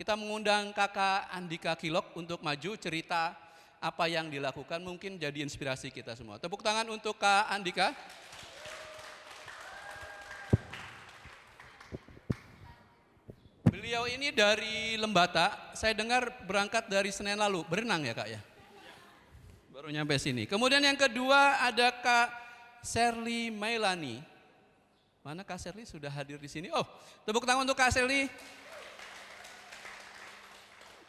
Kita mengundang Kakak Andika Kilok untuk maju cerita apa yang dilakukan, mungkin jadi inspirasi kita semua. Tepuk tangan untuk Kak Andika. Beliau ini dari Lembata, saya dengar berangkat dari Senin lalu, berenang ya Kak ya? Baru nyampe sini. Kemudian yang kedua ada Kak Sherly Mailani. Mana Kak Sherly sudah hadir di sini? Oh, tepuk tangan untuk Kak Sherly.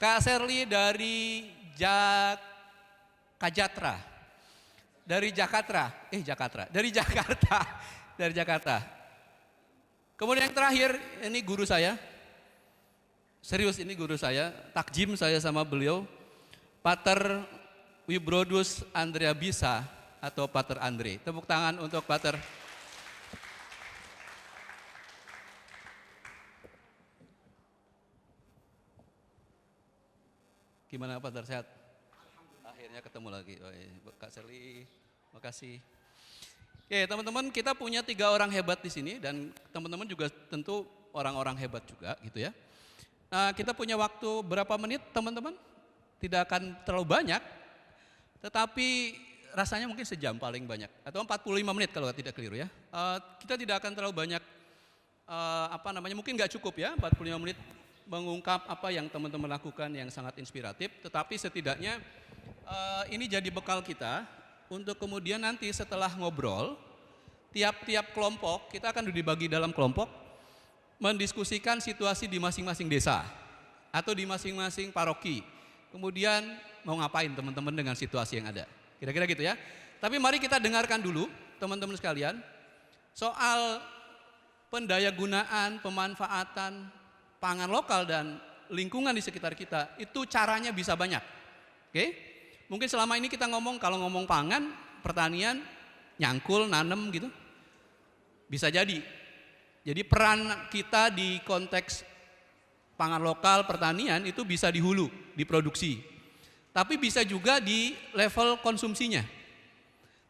Kak Sherly dari Kajatra. Dari Jakarta. Dari Jakarta. Dari Jakarta. Kemudian yang terakhir, ini guru saya. Serius, ini guru saya. Takjim saya sama beliau. Pater Wibrodus Andrea Bisa atau Pater Andre. Tepuk tangan untuk Pater. Gimana Pater, sehat? Akhirnya ketemu lagi. Oh, iya. Kak Sherly, makasih. Oke teman-teman, kita punya 3 orang hebat di sini dan teman-teman juga tentu orang-orang hebat juga gitu ya. Nah, kita punya waktu berapa menit teman-teman? Tidak akan terlalu banyak, tetapi rasanya mungkin sejam paling banyak atau 45 menit kalau tidak keliru ya. Kita tidak akan terlalu banyak mungkin nggak cukup ya 45 menit mengungkap apa yang teman-teman lakukan yang sangat inspiratif, tetapi setidaknya ini jadi bekal kita untuk kemudian nanti setelah ngobrol, tiap-tiap kelompok kita akan dibagi dalam kelompok, mendiskusikan situasi di masing-masing desa atau di masing-masing paroki. Kemudian mau ngapain teman-teman dengan situasi yang ada. Kira-kira gitu ya. Tapi mari kita dengarkan dulu teman-teman sekalian soal pendayagunaan, pemanfaatan pangan lokal dan lingkungan di sekitar kita. Itu caranya bisa banyak. Oke? Mungkin selama ini kita kalau ngomong pangan, pertanian, nyangkul, nanem gitu. Bisa jadi. Jadi peran kita di konteks pangan lokal, pertanian itu bisa di hulu, diproduksi. Tapi bisa juga di level konsumsinya.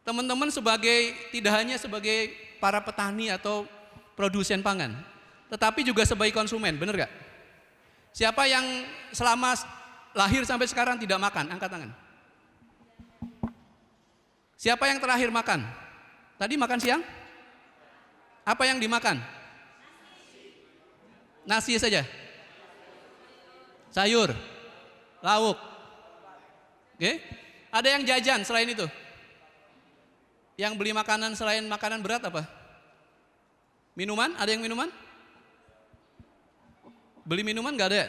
Teman-teman tidak hanya sebagai para petani atau produsen pangan, tetapi juga sebagai konsumen, benar gak? Siapa yang selama lahir sampai sekarang tidak makan? Angkat tangan. Siapa yang terakhir makan? Tadi makan siang? Apa yang dimakan? Nasi saja? Sayur? Lauk? Oke? Ada yang jajan selain itu? Yang beli makanan selain makanan berat apa? Minuman? Ada yang minuman? Beli minuman gak ada?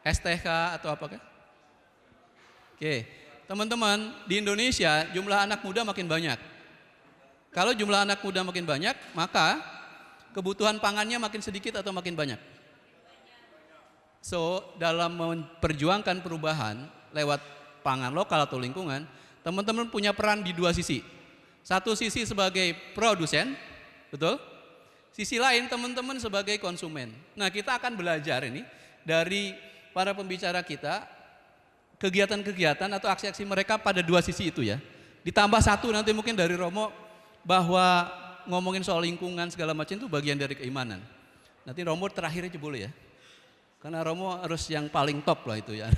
STK atau apakah? Oke, teman-teman, di Indonesia jumlah anak muda makin banyak. Kalau jumlah anak muda makin banyak, maka kebutuhan pangannya makin sedikit atau makin banyak? So, dalam memperjuangkan perubahan lewat pangan lokal atau lingkungan, teman-teman punya peran di 2 sisi. Satu sisi sebagai produsen, betul? Sisi lain teman-teman sebagai konsumen. Nah, kita akan belajar ini dari para pembicara kita, kegiatan-kegiatan atau aksi-aksi mereka pada 2 sisi itu ya. Ditambah satu nanti mungkin dari Romo, bahwa ngomongin soal lingkungan segala macam itu bagian dari keimanan. Nanti Romo terakhir aja boleh ya. Karena Romo harus yang paling top lah itu ya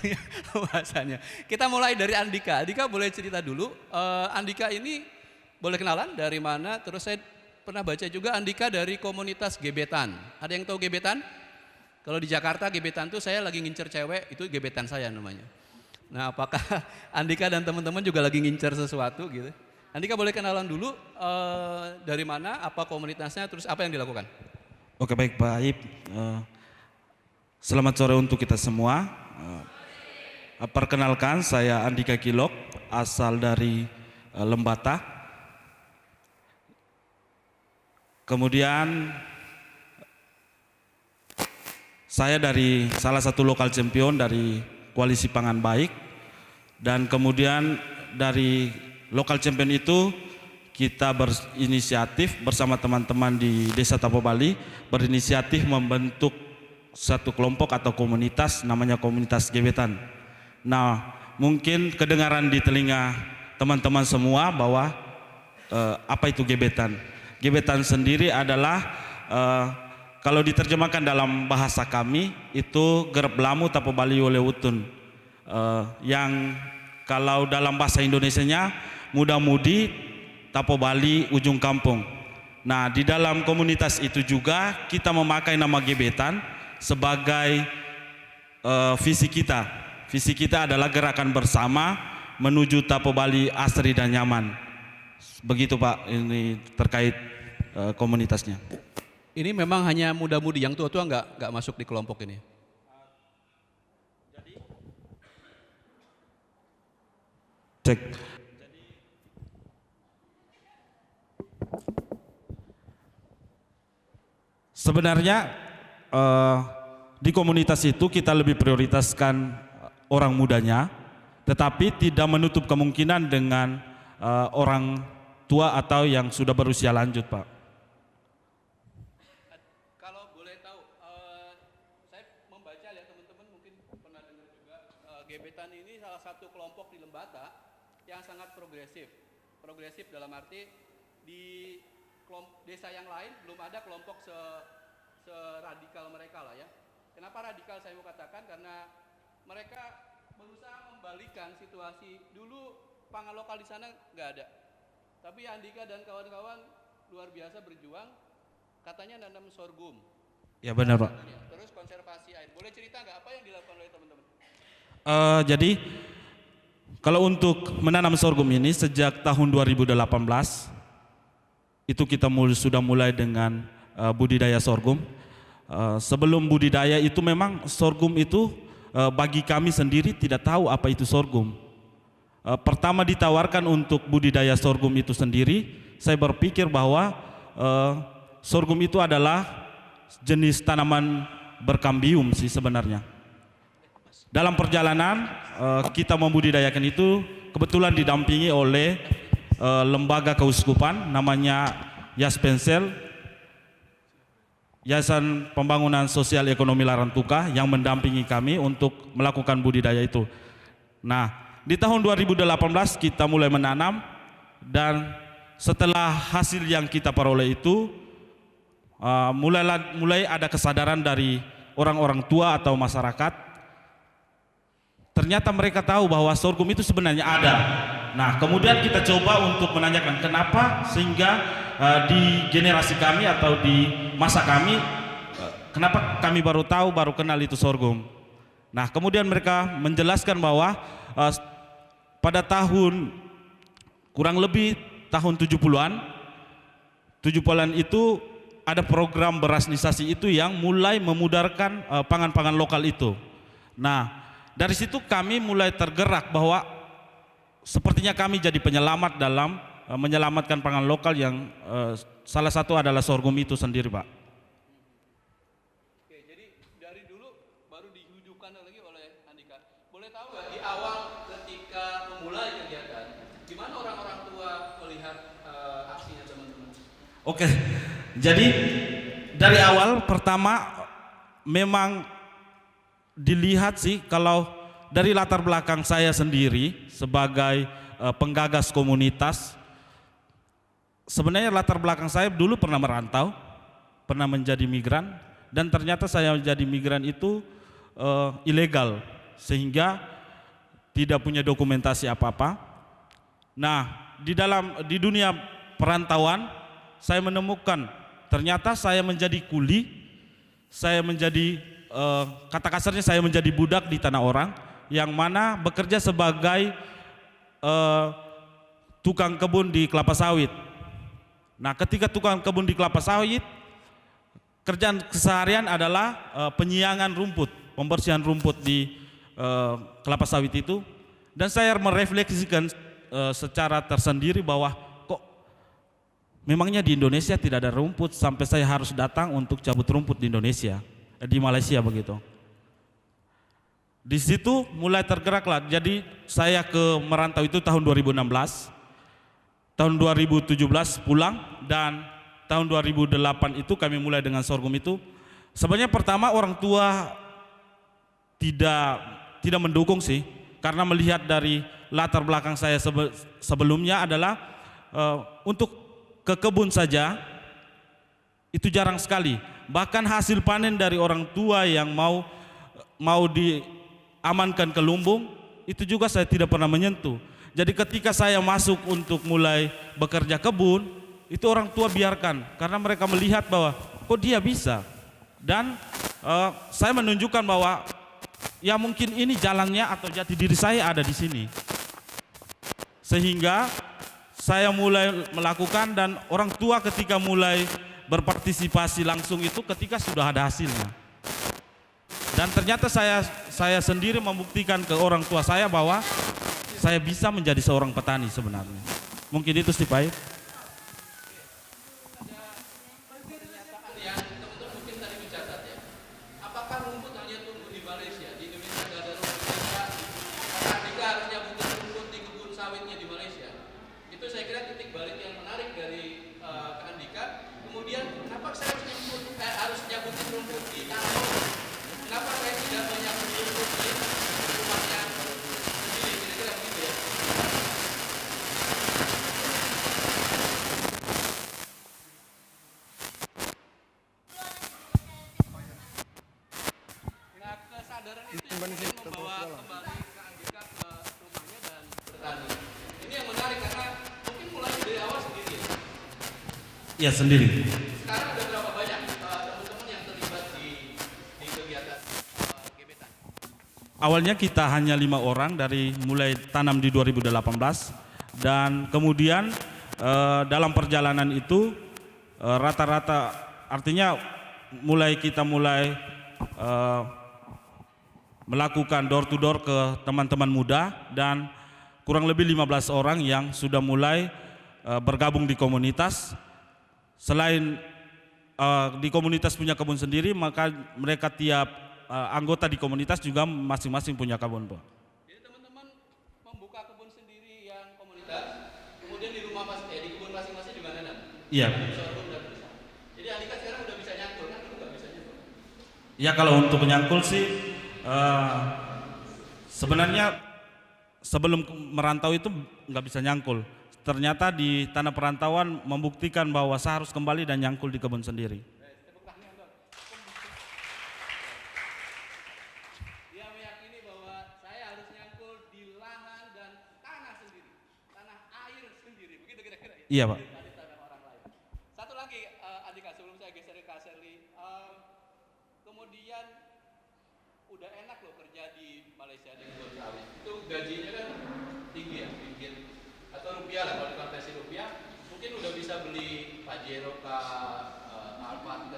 bahasanya. Kita mulai dari Andika. Andika boleh cerita dulu. Andika ini boleh kenalan dari mana? Terus saya pernah baca juga Andika dari komunitas gebetan. Ada yang tahu gebetan? Kalau di Jakarta gebetan tuh saya lagi ngincer cewek, itu gebetan saya namanya. Nah, apakah Andika dan teman-teman juga lagi ngincer sesuatu gitu? Andika boleh kenalan dulu dari mana, apa komunitasnya, terus apa yang dilakukan? Oke, baik Pak Aib. Selamat sore untuk kita semua. Perkenalkan, saya Andika Kilok, asal dari Lembata. Kemudian saya dari salah satu lokal champion dari Koalisi Pangan Baik, dan kemudian dari lokal champion itu kita berinisiatif bersama teman-teman di Desa Tapo Bali, berinisiatif membentuk satu kelompok atau komunitas namanya komunitas gebetan. Nah, mungkin kedengaran di telinga teman-teman semua bahwa apa itu gebetan. Gebetan sendiri adalah kalau diterjemahkan dalam bahasa kami itu gerep lamu tapo bali oleh utun, yang kalau dalam bahasa Indonesianya muda-mudi tapo bali ujung kampung. Nah, di dalam komunitas itu juga kita memakai nama gebetan sebagai visi kita. Visi kita adalah gerakan bersama menuju tapo bali asri dan nyaman. Begitu Pak, ini terkait komunitasnya. Ini memang hanya muda-mudi, yang tua-tua nggak masuk di kelompok ini. Cek. Sebenarnya di komunitas itu kita lebih prioritaskan orang mudanya, tetapi tidak menutup kemungkinan dengan orang tua atau yang sudah berusia lanjut, Pak. Kalau boleh tahu, saya membaca ya teman-teman mungkin pernah dengar juga, gebetan ini salah satu kelompok di Lembata yang sangat progresif. Progresif dalam arti di desa yang lain belum ada kelompok seradikal mereka lah ya. Kenapa radikal saya mau katakan? Karena mereka berusaha membalikan situasi. Dulu pangan lokal di sana nggak ada, tapi Andika dan kawan-kawan luar biasa berjuang, katanya nanam sorghum. Ya benar Pak. Terus konservasi air. Boleh cerita nggak apa yang dilakukan oleh teman-teman? Jadi kalau untuk menanam sorghum ini sejak tahun 2018 itu kita sudah mulai dengan budidaya sorghum. Sebelum budidaya itu memang sorghum itu bagi kami sendiri tidak tahu apa itu sorghum. Pertama ditawarkan untuk budidaya sorghum itu sendiri, saya berpikir bahwa sorghum itu adalah jenis tanaman berkambium sih sebenarnya. Dalam perjalanan kita membudidayakan itu kebetulan didampingi oleh lembaga keuskupan namanya Yaspensel, Yayasan Pembangunan Sosial Ekonomi Larantuka, yang mendampingi kami untuk melakukan budidaya itu. Nah, di tahun 2018 kita mulai menanam, dan setelah hasil yang kita peroleh itu mulai ada kesadaran dari orang-orang tua atau masyarakat. Ternyata mereka tahu bahwa sorghum itu sebenarnya ada. Nah, kemudian kita coba untuk menanyakan kenapa sehingga di generasi kami atau di masa kami kenapa kami baru tahu, baru kenal itu sorghum. Nah, kemudian mereka menjelaskan bahwa pada tahun kurang lebih tahun 70-an itu ada program berasnisasi itu yang mulai memudarkan pangan-pangan lokal itu. Nah, dari situ kami mulai tergerak bahwa sepertinya kami jadi penyelamat dalam menyelamatkan pangan lokal yang salah satu adalah sorghum itu sendiri, Pak. Oke, jadi dari dulu baru dihidupkan lagi oleh Andika. Boleh tahu nggak di awal ketika memulai kegiatan, gimana orang-orang tua melihat aksinya teman-teman? Oke, jadi dari awal pertama memang dilihat sih, kalau dari latar belakang saya sendiri sebagai penggagas komunitas, sebenarnya latar belakang saya dulu pernah merantau, pernah menjadi migran, dan ternyata saya menjadi migran itu ilegal sehingga tidak punya dokumentasi apa-apa. Nah, di dunia perantauan saya menemukan ternyata saya menjadi kuli, saya menjadi kata kasarnya saya menjadi budak di tanah orang, yang mana bekerja sebagai tukang kebun di kelapa sawit. Nah, ketika tukang kebun di kelapa sawit, kerjaan keseharian adalah penyiangan rumput, pembersihan rumput di kelapa sawit itu, dan saya merefleksikan secara tersendiri bahwa kok memangnya di Indonesia tidak ada rumput sampai saya harus datang untuk cabut rumput di Indonesia, di Malaysia begitu. Di situ mulai tergeraklah. Jadi saya ke merantau itu tahun 2016. Tahun 2017 pulang, dan tahun 2008 itu kami mulai dengan sorghum itu. Sebenarnya pertama orang tua tidak mendukung sih, karena melihat dari latar belakang saya sebelumnya adalah untuk ke kebun saja itu jarang sekali. bahkan hasil panen dari orang tua yang mau diamankan ke lumbung, itu juga saya tidak pernah menyentuh. Jadi ketika saya masuk untuk mulai bekerja kebun, itu orang tua biarkan karena mereka melihat bahwa kok dia bisa. Dan saya menunjukkan bahwa ya mungkin ini jalannya atau jati diri saya ada di sini. Sehingga saya mulai melakukan, dan orang tua ketika mulai berpartisipasi langsung itu ketika sudah ada hasilnya. Dan ternyata saya sendiri membuktikan ke orang tua saya bahwa saya bisa menjadi seorang petani sebenarnya. Mungkin itu sih Pak. Ya sendiri. Sekarang ada berapa banyak teman-teman yang terlibat di kegiatan gebetan? Awalnya kita hanya 5 orang dari mulai tanam di 2018, dan kemudian dalam perjalanan itu rata-rata artinya kita mulai melakukan door to door ke teman-teman muda, dan kurang lebih 15 orang yang sudah mulai bergabung di komunitas. Selain di komunitas punya kebun sendiri, maka mereka tiap anggota di komunitas juga masing-masing punya kebun, Pak. Jadi teman-teman membuka kebun sendiri yang komunitas, kemudian di kebun masing-masing di mana? Iya. Jadi Andika sekarang udah bisa nyangkul, kan dulu nggak bisa nyangkul. Ya kalau untuk menyangkul sih sebenarnya sebelum merantau itu nggak bisa nyangkul. Ternyata di tanah perantauan membuktikan bahwa saya harus kembali dan nyangkul di kebun sendiri. Dia meyakini bahwa saya harus nyangkul di lahan dan tanah sendiri, tanah air sendiri, begitu kira-kira ya? Iya Pak. Dari tanah orang lain. Satu lagi Andika, sebelum saya geser ke Kak Sherly, kemudian udah enak loh kerja di Malaysia di kebun sawit. Itu gajinya kan tinggi ya, tinggi. Atau rupiah lah, kalau dikonversi rupiah mungkin udah bisa beli Pajero ke Alphard,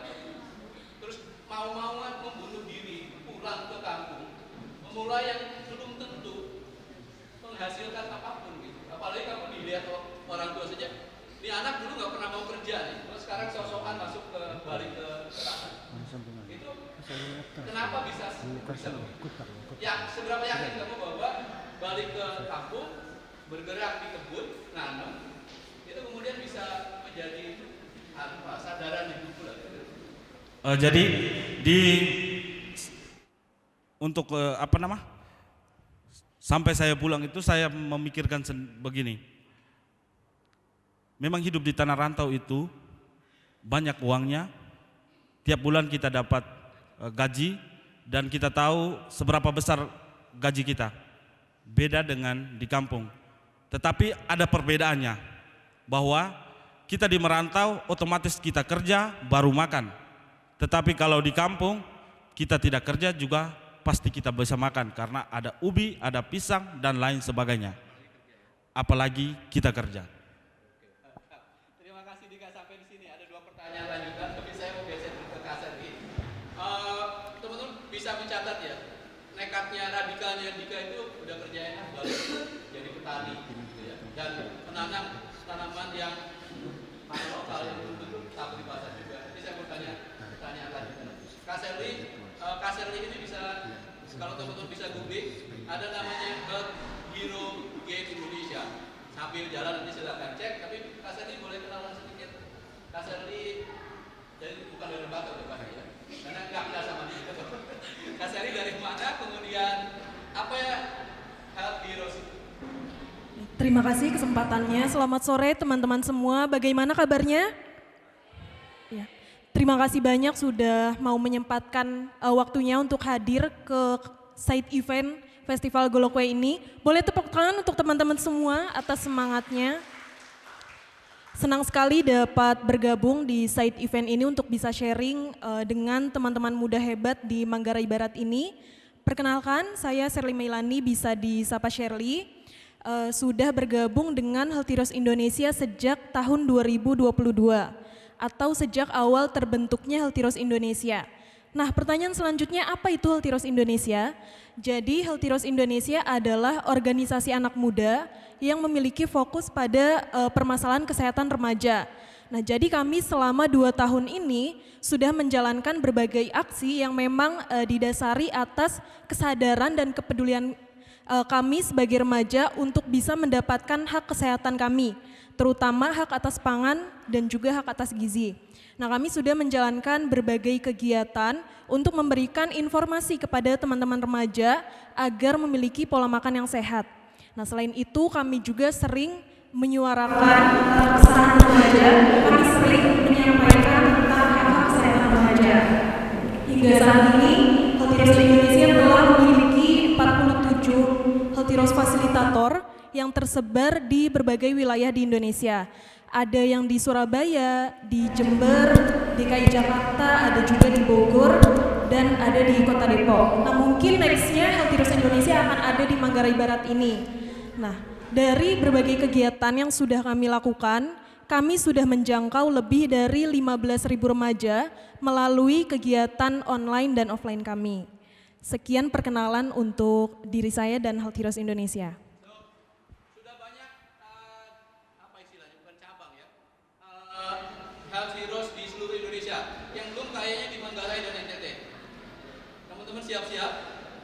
terus mau-mauan membunuh diri pulang ke kampung, memulai yang belum tentu menghasilkan apapun gitu. Apalagi kamu dilihat orang tua saja, ini anak dulu nggak pernah mau kerja nih, terus sekarang sok-sokan masuk ke balik ke lahan. Itu kenapa bisa begitu? Ya seberapa yakin kamu bahwa balik ke kampung, bergerak di kebun, nanam, itu kemudian bisa menjadi sadaran hidup pula. Jadi sampai saya pulang itu saya memikirkan begini. Memang hidup di tanah rantau itu banyak uangnya, tiap bulan kita dapat gaji, dan kita tahu seberapa besar gaji kita. Beda dengan di kampung. Tetapi ada perbedaannya, bahwa kita di merantau otomatis kita kerja baru makan. Tetapi kalau di kampung kita tidak kerja juga pasti kita bisa makan, karena ada ubi, ada pisang dan lain sebagainya. Apalagi kita kerja. Terima kasih Dika, sampai di sini ada 2 pertanyaan lanjutan, tapi saya mau geser ke Kak Sherly. Teman-teman bisa mencatat ya, nekatnya radikalnya Dika itu udah kerja enak balik jadi petani gitu ya, dan menanam tanaman yang lokal yang belum tentu tahu di pasar juga. Jadi saya mau tanya pertanyaan lanjutan. Kak Sherly ini bisa, kalau teman-teman bisa googling, ada namanya Health Hero Game Indonesia. Sambil jalan nanti silakan cek, tapi Kak Sherly boleh kenalan sedikit. Kak Sherly jadi bukan dari lembaga ya, karena nggak kenal sama dia. Kak Sherly dari mana, kemudian apa ya Health Heroes itu? Terima kasih kesempatannya. Selamat sore teman-teman semua. Bagaimana kabarnya? Ya. Terima Terima kasih banyak sudah mau menyempatkan waktunya untuk hadir ke side event Festival Golokwe ini. Boleh tepuk tangan untuk teman-teman semua atas semangatnya. Senang sekali dapat bergabung di side event ini untuk bisa sharing dengan teman-teman muda hebat di Manggarai Barat ini. Perkenalkan, saya Sherly Meilani, bisa disapa Sherly. Sudah bergabung dengan Healthy Indonesia sejak tahun 2022 atau sejak awal terbentuknya Healthy Indonesia. Nah, pertanyaan selanjutnya, apa itu Healthy Indonesia? Jadi Healthy Indonesia adalah organisasi anak muda yang memiliki fokus pada permasalahan kesehatan remaja. Nah, jadi kami selama 2 tahun ini sudah menjalankan berbagai aksi yang memang didasari atas kesadaran dan kepedulian kami sebagai remaja untuk bisa mendapatkan hak kesehatan kami, terutama hak atas pangan dan juga hak atas gizi. Nah, kami sudah menjalankan berbagai kegiatan untuk memberikan informasi kepada teman-teman remaja agar memiliki pola makan yang sehat. Nah, selain itu kami juga sering menyuarakan kesehatan remaja, kami sering menyampaikan tentang hak kesehatan remaja. Hingga saat ini, Healthy Indonesia telah memiliki 47 Healthy fasilitator yang tersebar di berbagai wilayah di Indonesia. Ada yang di Surabaya, di Jember, DKI Jakarta, ada juga di Bogor, dan ada di Kota Depok. Nah, mungkin nextnya Healthy Indonesia akan ada di Manggarai Barat ini. Nah, dari berbagai kegiatan yang sudah kami lakukan, kami sudah menjangkau lebih dari 15.000 remaja melalui kegiatan online dan offline kami. Sekian perkenalan untuk diri saya dan Healthy Indonesia. Sudah banyak apa istilahnya, bukan cabang ya, Health Heroes di seluruh Indonesia, yang belum kayaknya di Manggarai dan NTT. Teman-teman siap-siap,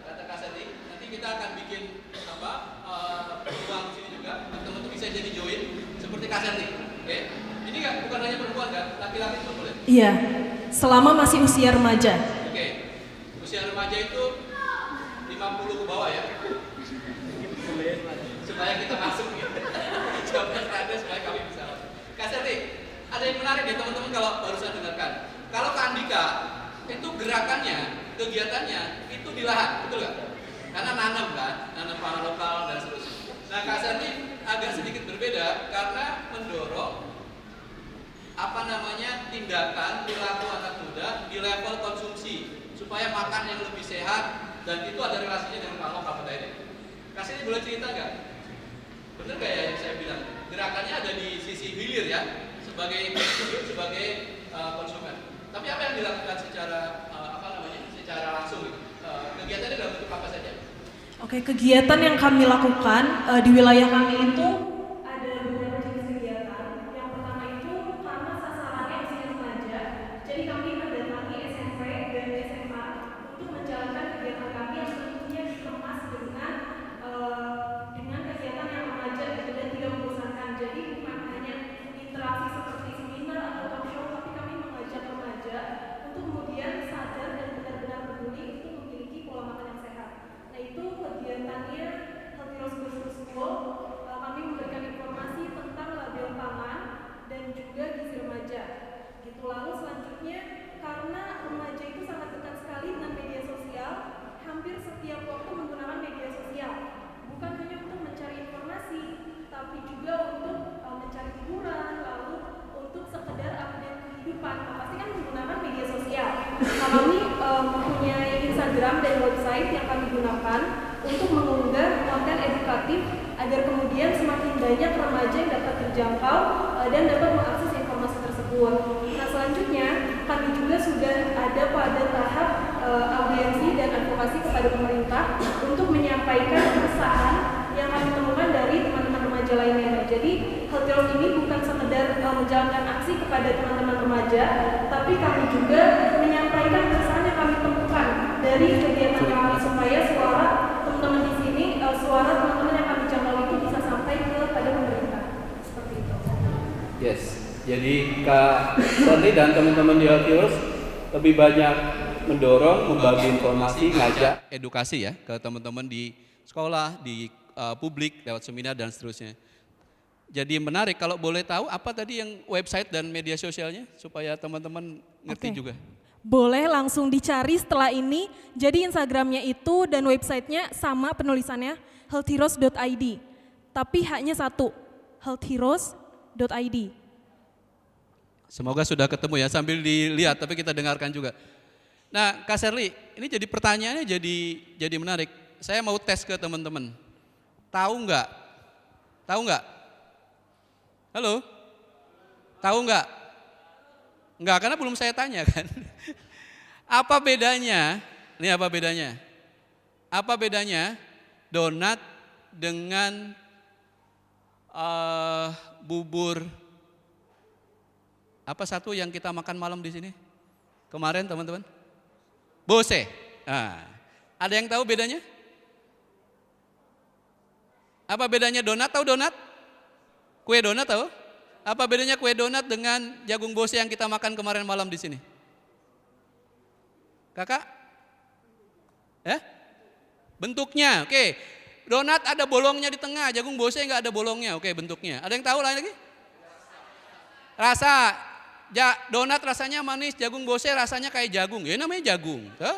kata Kak Seti, nanti kita akan bikin peluang di sini juga, teman-teman bisa jadi join seperti Kak Seti. Oke? Ini bukan hanya perempuan kan, laki-laki juga boleh? Iya, selama masih usia remaja. Oke, usia remaja itu 50 ke bawah ya, supaya kita masuk ya. Jawabnya ada supaya kami bisa masuk. Kak Seti, ada yang menarik ya teman-teman kalau barusan dengarkan. Kalau Kak Andika, itu gerakannya, kegiatannya itu di lahan, betul nggak? Karena nanam kan, nanam pangan lokal dan seterusnya. Nah, Kak Seti agak sedikit berbeda karena mendorong tindakan perilaku anak muda di level konsumsi supaya makan yang lebih sehat, dan itu ada relasinya dengan pangan lokal pada ini. Kak Seti boleh cerita nggak? Bener nggak ya yang saya bilang? Gerakannya ada di sisi hilir ya, sebagai konsumen. Tapi apa yang dilakukan secara secara langsung? Kegiatannya dalam bentuk apa saja? Oke, kegiatan yang kami lakukan di wilayah kami itu ada beberapa jenis kegiatan. Yang pertama itu karena sasarannya usia remaja, jadi kami mendatangi SMP dan SMA untuk menjalankan kegiatan kami yang tentunya dikemas dengan kegiatan yang remaja dan tidak membosankan. Jadi bukan hanya interaksi seperti seminar atau talk show, tapi kami mengajak remaja untuk kemudian sadar dan benar-benar peduli untuk memiliki pola makan yang sehat. Nah, itu kegiatannya Healthy Rose School. Kami memberikan informasi tentang label pangan dan juga gizi remaja. Gitu. Lalu selanjutnya, karena remaja itu sangat dekat sekali dengan media sosial, hampir setiap waktu menggunakan media sosial. Bukan hanya untuk mencari informasi, tapi juga untuk mencari hiburan, lalu untuk sekedar update kehidupan. Pasti kan menggunakan media sosial. Kami mempunyai Instagram dan website yang kami gunakan untuk mengunggah konten edukatif agar kemudian semakin banyak remaja yang dapat terjangkau dan dapat mengakses informasi tersebut. Nah, selanjutnya kami juga sudah ada pada tahap audiensi dan advokasi kepada pemerintah untuk menyampaikan keresahan yang kami temukan dari teman-teman remaja lainnya. Jadi Healthy Rose ini bukan sekedar menjalankan aksi kepada teman-teman remaja, tapi kami juga menyampaikan keresahan yang kami temukan dari kegiatan kami supaya suara teman-teman di sini, suara teman-teman yang kami jangkau itu bisa sampai kepada pemerintah. Seperti itu. Yes, jadi Kak Sati dan teman-teman di Healthy Rose lebih banyak mendorong, membagi informasi, ngajak edukasi ya ke teman-teman di sekolah, di publik lewat seminar dan seterusnya. jadi menarik. Kalau boleh tahu apa tadi yang website dan media sosialnya supaya teman-teman ngerti Oke. juga. Boleh langsung dicari setelah ini. Jadi Instagramnya itu dan websitenya sama penulisannya healthheroes.id. Tapi hanya satu, healthheroes.id. Semoga sudah ketemu ya sambil dilihat tapi kita dengarkan juga. Nah Kak Sherly, ini jadi pertanyaannya jadi menarik. Saya mau tes ke teman-teman. Tahu nggak? Tahu nggak? Halo? Tahu nggak? Nggak, karena belum saya tanya kan. Apa bedanya? Ini apa bedanya? Apa bedanya donat dengan bubur? Apa satu yang kita makan malam di sini? Kemarin teman-teman? Bose. Nah, ada yang tahu bedanya? Apa bedanya donat? Tahu donat? Kue donat tahu? Apa bedanya kue donat dengan jagung bose yang kita makan kemarin malam di sini? Kakak? Bentuknya, oke. Donat ada bolongnya di tengah, jagung bose nggak ada bolongnya, oke bentuknya. Ada yang tahu lain lagi? Rasa, donat rasanya manis, jagung bose rasanya kayak jagung. Ya namanya jagung. Tuh.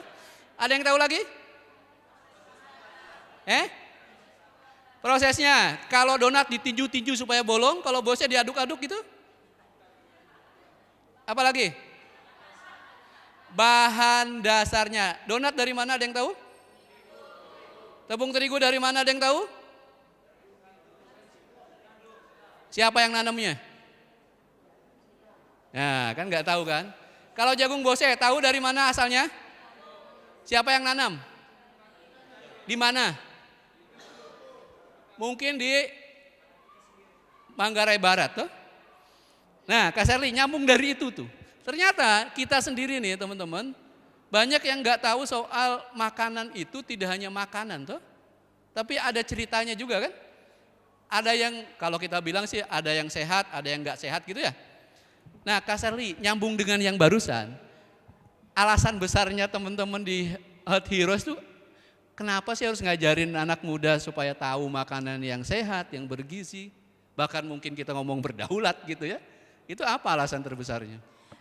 Ada yang tahu lagi? Prosesnya, kalau donat ditinju-tinju supaya bolong, kalau bose diaduk-aduk gitu? Apalagi? Bahan dasarnya, donat dari mana ada yang tahu? Tepung terigu dari mana ada yang tahu? Siapa yang nanamnya? Nah kan nggak tahu kan? Kalau jagung bose tahu dari mana asalnya? Siapa yang nanam? Di mana? Mungkin di Manggarai Barat tuh. Nah Kak Sherly nyambung dari itu tuh. Ternyata kita sendiri nih teman-teman, banyak yang nggak tahu soal makanan itu tidak hanya makanan tuh. Tapi ada ceritanya juga kan. Ada yang kalau kita bilang sih ada yang sehat, ada yang nggak sehat gitu ya. Nah Kak Sherly nyambung dengan yang barusan. Alasan besarnya teman-teman di Health Heroes tuh kenapa sih harus ngajarin anak muda supaya tahu makanan yang sehat, yang bergizi, bahkan mungkin kita ngomong berdaulat gitu ya. Itu apa alasan terbesarnya?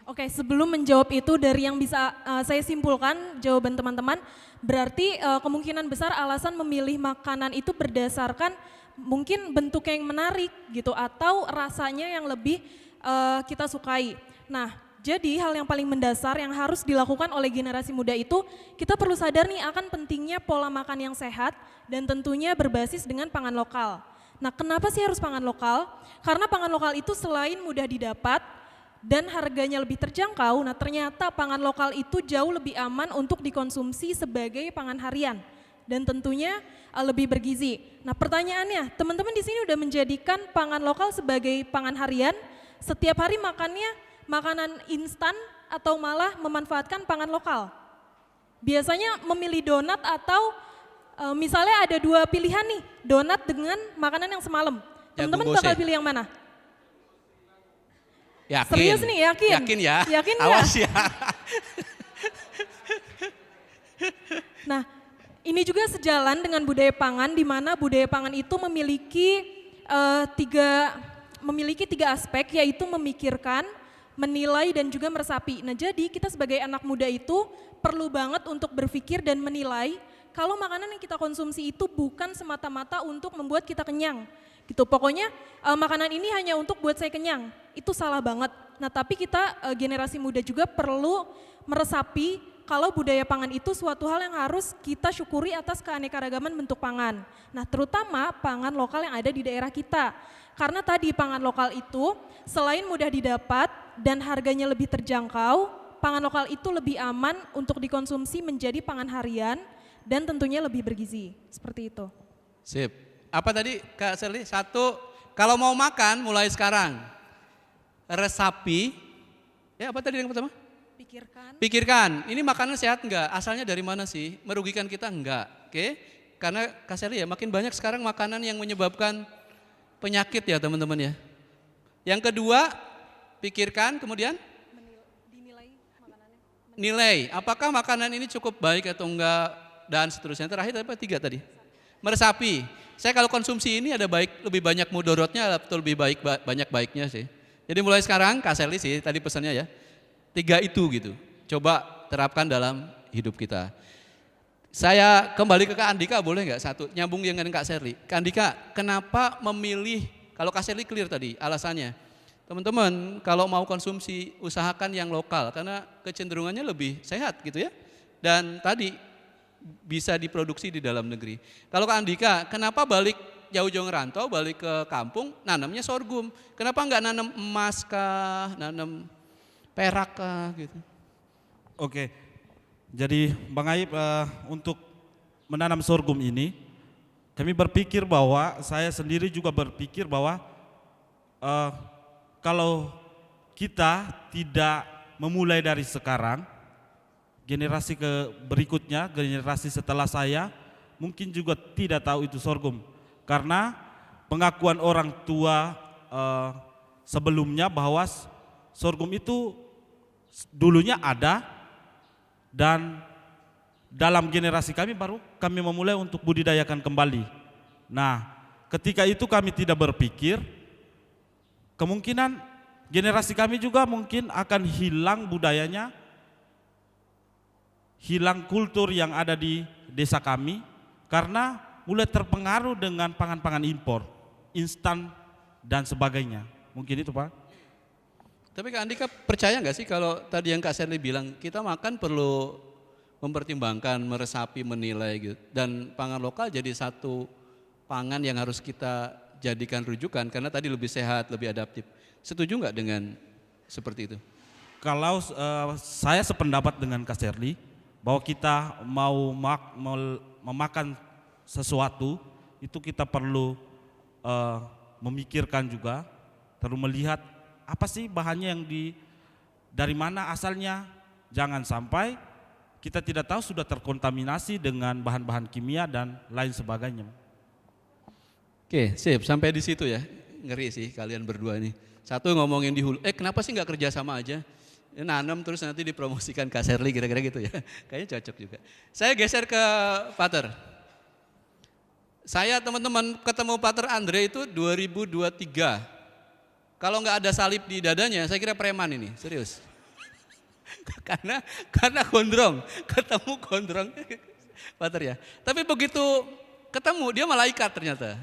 Oke, sebelum menjawab itu dari yang bisa saya simpulkan jawaban teman-teman, berarti kemungkinan besar alasan memilih makanan itu berdasarkan mungkin bentuknya yang menarik gitu atau rasanya yang lebih kita sukai. Nah, jadi hal yang paling mendasar yang harus dilakukan oleh generasi muda itu kita perlu sadar nih akan pentingnya pola makan yang sehat dan tentunya berbasis dengan pangan lokal. Nah kenapa sih harus pangan lokal? Karena pangan lokal itu selain mudah didapat dan harganya lebih terjangkau, nah ternyata pangan lokal itu jauh lebih aman untuk dikonsumsi sebagai pangan harian dan tentunya lebih bergizi. Nah pertanyaannya, teman-teman di sini udah menjadikan pangan lokal sebagai pangan harian, setiap hari makannya makanan instan atau malah memanfaatkan pangan lokal? Biasanya memilih donat atau misalnya ada dua pilihan nih, donat dengan makanan yang semalam. Teman-teman bakal pilih yang mana? Yakin. Serius nih, yakin? Yakin ya? Yakin Awas ya. Nah, ini juga sejalan dengan budaya pangan di mana budaya pangan itu memiliki tiga aspek, yaitu memikirkan, menilai dan juga meresapi. Nah jadi kita sebagai anak muda itu perlu banget untuk berpikir dan menilai kalau makanan yang kita konsumsi itu bukan semata-mata untuk membuat kita kenyang. Gitu. Pokoknya makanan ini hanya untuk buat saya kenyang, itu salah banget. Nah tapi kita generasi muda juga perlu meresapi kalau budaya pangan itu suatu hal yang harus kita syukuri atas keanekaragaman bentuk pangan. Nah terutama pangan lokal yang ada di daerah kita. Karena tadi pangan lokal itu selain mudah didapat dan harganya lebih terjangkau, pangan lokal itu lebih aman untuk dikonsumsi menjadi pangan harian dan tentunya lebih bergizi. Seperti itu. Sip. Apa tadi Kak Sherly? Satu, kalau mau makan mulai sekarang, resapi, ya apa tadi yang pertama? Pikirkan, ini makanan sehat enggak? Asalnya dari mana sih? Merugikan kita enggak? Oke? Karena Kak Sherly ya makin banyak sekarang makanan yang menyebabkan penyakit ya teman-teman ya. Yang kedua, pikirkan, kemudian nilai, apakah makanan ini cukup baik atau enggak dan seterusnya. Terakhir apa? Tiga tadi. Meresapi. saya kalau konsumsi ini ada lebih banyak mudorotnya atau lebih banyak baiknya sih. Jadi mulai sekarang Kak Sherly sih tadi pesannya ya, 3 itu gitu. Coba terapkan dalam hidup kita. Saya kembali ke Kak Andika boleh nggak satu nyambung dengan Kak Sherly. Kak Andika, kenapa memilih kalau Kak Sherly clear tadi alasannya. Teman-teman kalau mau konsumsi usahakan yang lokal karena kecenderungannya lebih sehat gitu ya. Dan tadi bisa diproduksi di dalam negeri. Kalau Kak Andika, kenapa balik jauh-jauh ngerantau, balik ke kampung nanamnya sorghum? Kenapa nggak nanam emas kah, nanam perak kah gitu? Oke, jadi Bang Aib untuk menanam sorghum ini, kami berpikir bahwa, saya sendiri juga berpikir bahwa kalau kita tidak memulai dari sekarang, generasi berikutnya, generasi setelah saya, mungkin juga tidak tahu itu sorghum. Karena pengakuan orang tua sebelumnya bahwa sorghum itu dulunya ada, dan dalam generasi kami baru kami memulai untuk budidayakan kembali. Nah, ketika itu kami tidak berpikir, kemungkinan generasi kami juga mungkin akan hilang budayanya, hilang kultur yang ada di desa kami, karena mulai terpengaruh dengan pangan-pangan impor, instan dan sebagainya. Mungkin itu Pak. Tapi Kak Andika percaya nggak sih kalau tadi yang Kak Sherly bilang kita makan perlu mempertimbangkan, meresapi, menilai gitu. Dan pangan lokal jadi satu pangan yang harus kita jadikan rujukan karena tadi lebih sehat, lebih adaptif. Setuju nggak dengan seperti itu? Kalau saya sependapat dengan Kak Sherly bahwa kita mau memakan sesuatu itu kita perlu memikirkan juga, perlu melihat apa sih bahannya dari mana asalnya. Jangan sampai kita tidak tahu sudah terkontaminasi dengan bahan-bahan kimia dan lain sebagainya. Oke, sip. Sampai di situ ya. Ngeri sih kalian berdua nih. Satu ngomongin di hulu. Kenapa sih nggak kerja sama aja? Nanam terus nanti dipromosikan Kak Sherly kira-kira gitu ya. Kayaknya cocok juga. Saya geser ke Pater. Saya teman-teman ketemu Pater Andre itu 2023. Kalau nggak ada salib di dadanya, saya kira preman ini, serius. karena gondrong, ketemu gondrong, Pater ya. Tapi begitu ketemu dia malaikat ternyata,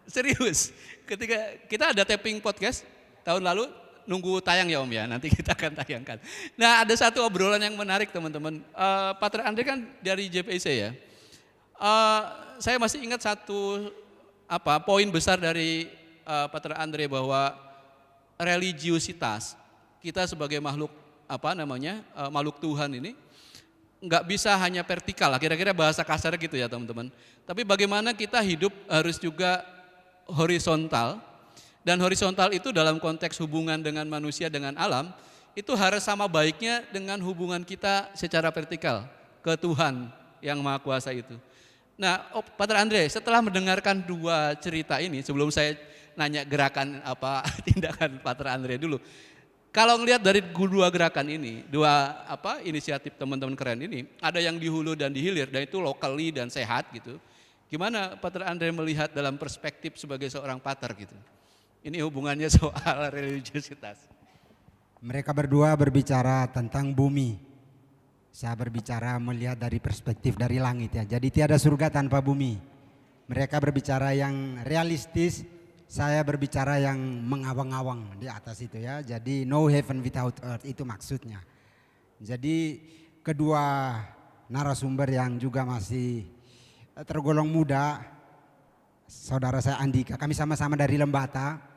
serius. Ketika kita ada taping podcast tahun lalu, nunggu tayang ya Om ya, nanti kita akan tayangkan. Nah ada satu obrolan yang menarik teman-teman. Pater Andre kan dari JPIC ya. Saya masih ingat satu poin besar dari Pater Andre bahwa religiusitas kita sebagai makhluk makhluk Tuhan ini nggak bisa hanya vertikal lah, kira-kira bahasa kasar gitu ya teman-teman. Tapi bagaimana kita hidup harus juga horizontal, dan horizontal itu dalam konteks hubungan dengan manusia dengan alam itu harus sama baiknya dengan hubungan kita secara vertikal ke Tuhan yang Maha Kuasa itu. Nah, Pater Andre, setelah mendengarkan 2 cerita ini, sebelum saya nanya gerakan tindakan Pater Andre dulu. Kalau ngelihat dari 2 gerakan ini, 2 inisiatif teman-teman keren ini, ada yang di hulu dan di hilir, dan itu locally dan sehat gitu. Gimana Pater Andre melihat dalam perspektif sebagai seorang pater gitu? Ini hubungannya soal religiusitas. Mereka berdua berbicara tentang bumi. Saya berbicara melihat dari perspektif dari langit ya. Jadi tiada surga tanpa bumi. Mereka berbicara yang realistis, saya berbicara yang mengawang-awang di atas itu ya. Jadi no heaven without earth itu maksudnya. Jadi kedua narasumber yang juga masih tergolong muda, saudara saya Andika, kami sama-sama dari Lembata.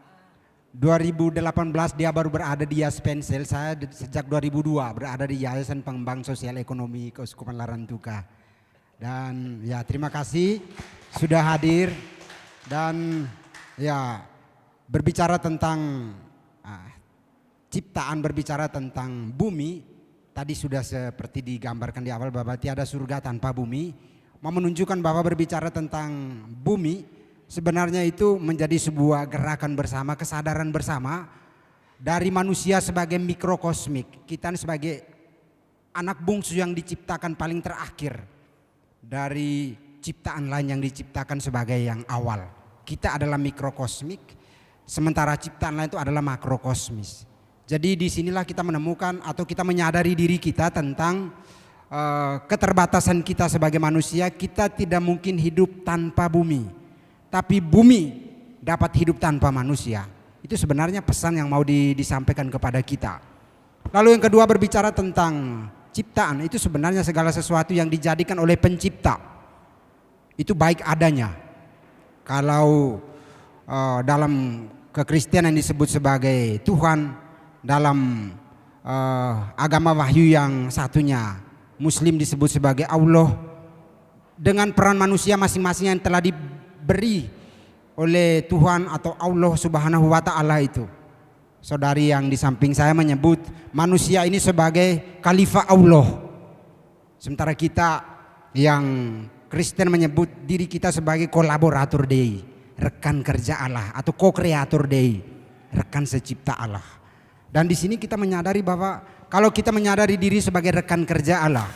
2018 dia baru berada di Yas Pensel, saya sejak 2002 berada di Yayasan Pengembang Sosial Ekonomi Keuskupan Larantuka. Dan ya terima kasih sudah hadir dan ya berbicara tentang ciptaan, berbicara tentang bumi. Tadi sudah seperti digambarkan di awal bahwa tiada surga tanpa bumi. Mau menunjukkan bahwa berbicara tentang bumi sebenarnya itu menjadi sebuah gerakan bersama, kesadaran bersama dari manusia sebagai mikrokosmik. Kita sebagai anak bungsu yang diciptakan paling terakhir dari ciptaan lain yang diciptakan sebagai yang awal. Kita adalah mikrokosmik, sementara ciptaan lain itu adalah makrokosmis. Jadi disinilah kita menemukan atau kita menyadari diri kita tentang keterbatasan kita sebagai manusia. Kita tidak mungkin hidup tanpa bumi, tapi bumi dapat hidup tanpa manusia. Itu sebenarnya pesan yang mau disampaikan kepada kita. Lalu yang kedua berbicara tentang ciptaan, itu sebenarnya segala sesuatu yang dijadikan oleh pencipta itu baik adanya. Kalau dalam kekristenan disebut sebagai Tuhan, dalam agama wahyu yang satunya Muslim disebut sebagai Allah, dengan peran manusia masing-masing yang telah diberi oleh Tuhan atau Allah Subhanahu wa Ta'ala itu. Saudari yang di samping saya menyebut manusia ini sebagai khalifah Allah, sementara kita yang Kristen menyebut diri kita sebagai kolaborator Dei, rekan kerja Allah atau co-kreator Dei, rekan secipta Allah. Dan di sini kita menyadari bahwa kalau kita menyadari diri sebagai rekan kerja Allah,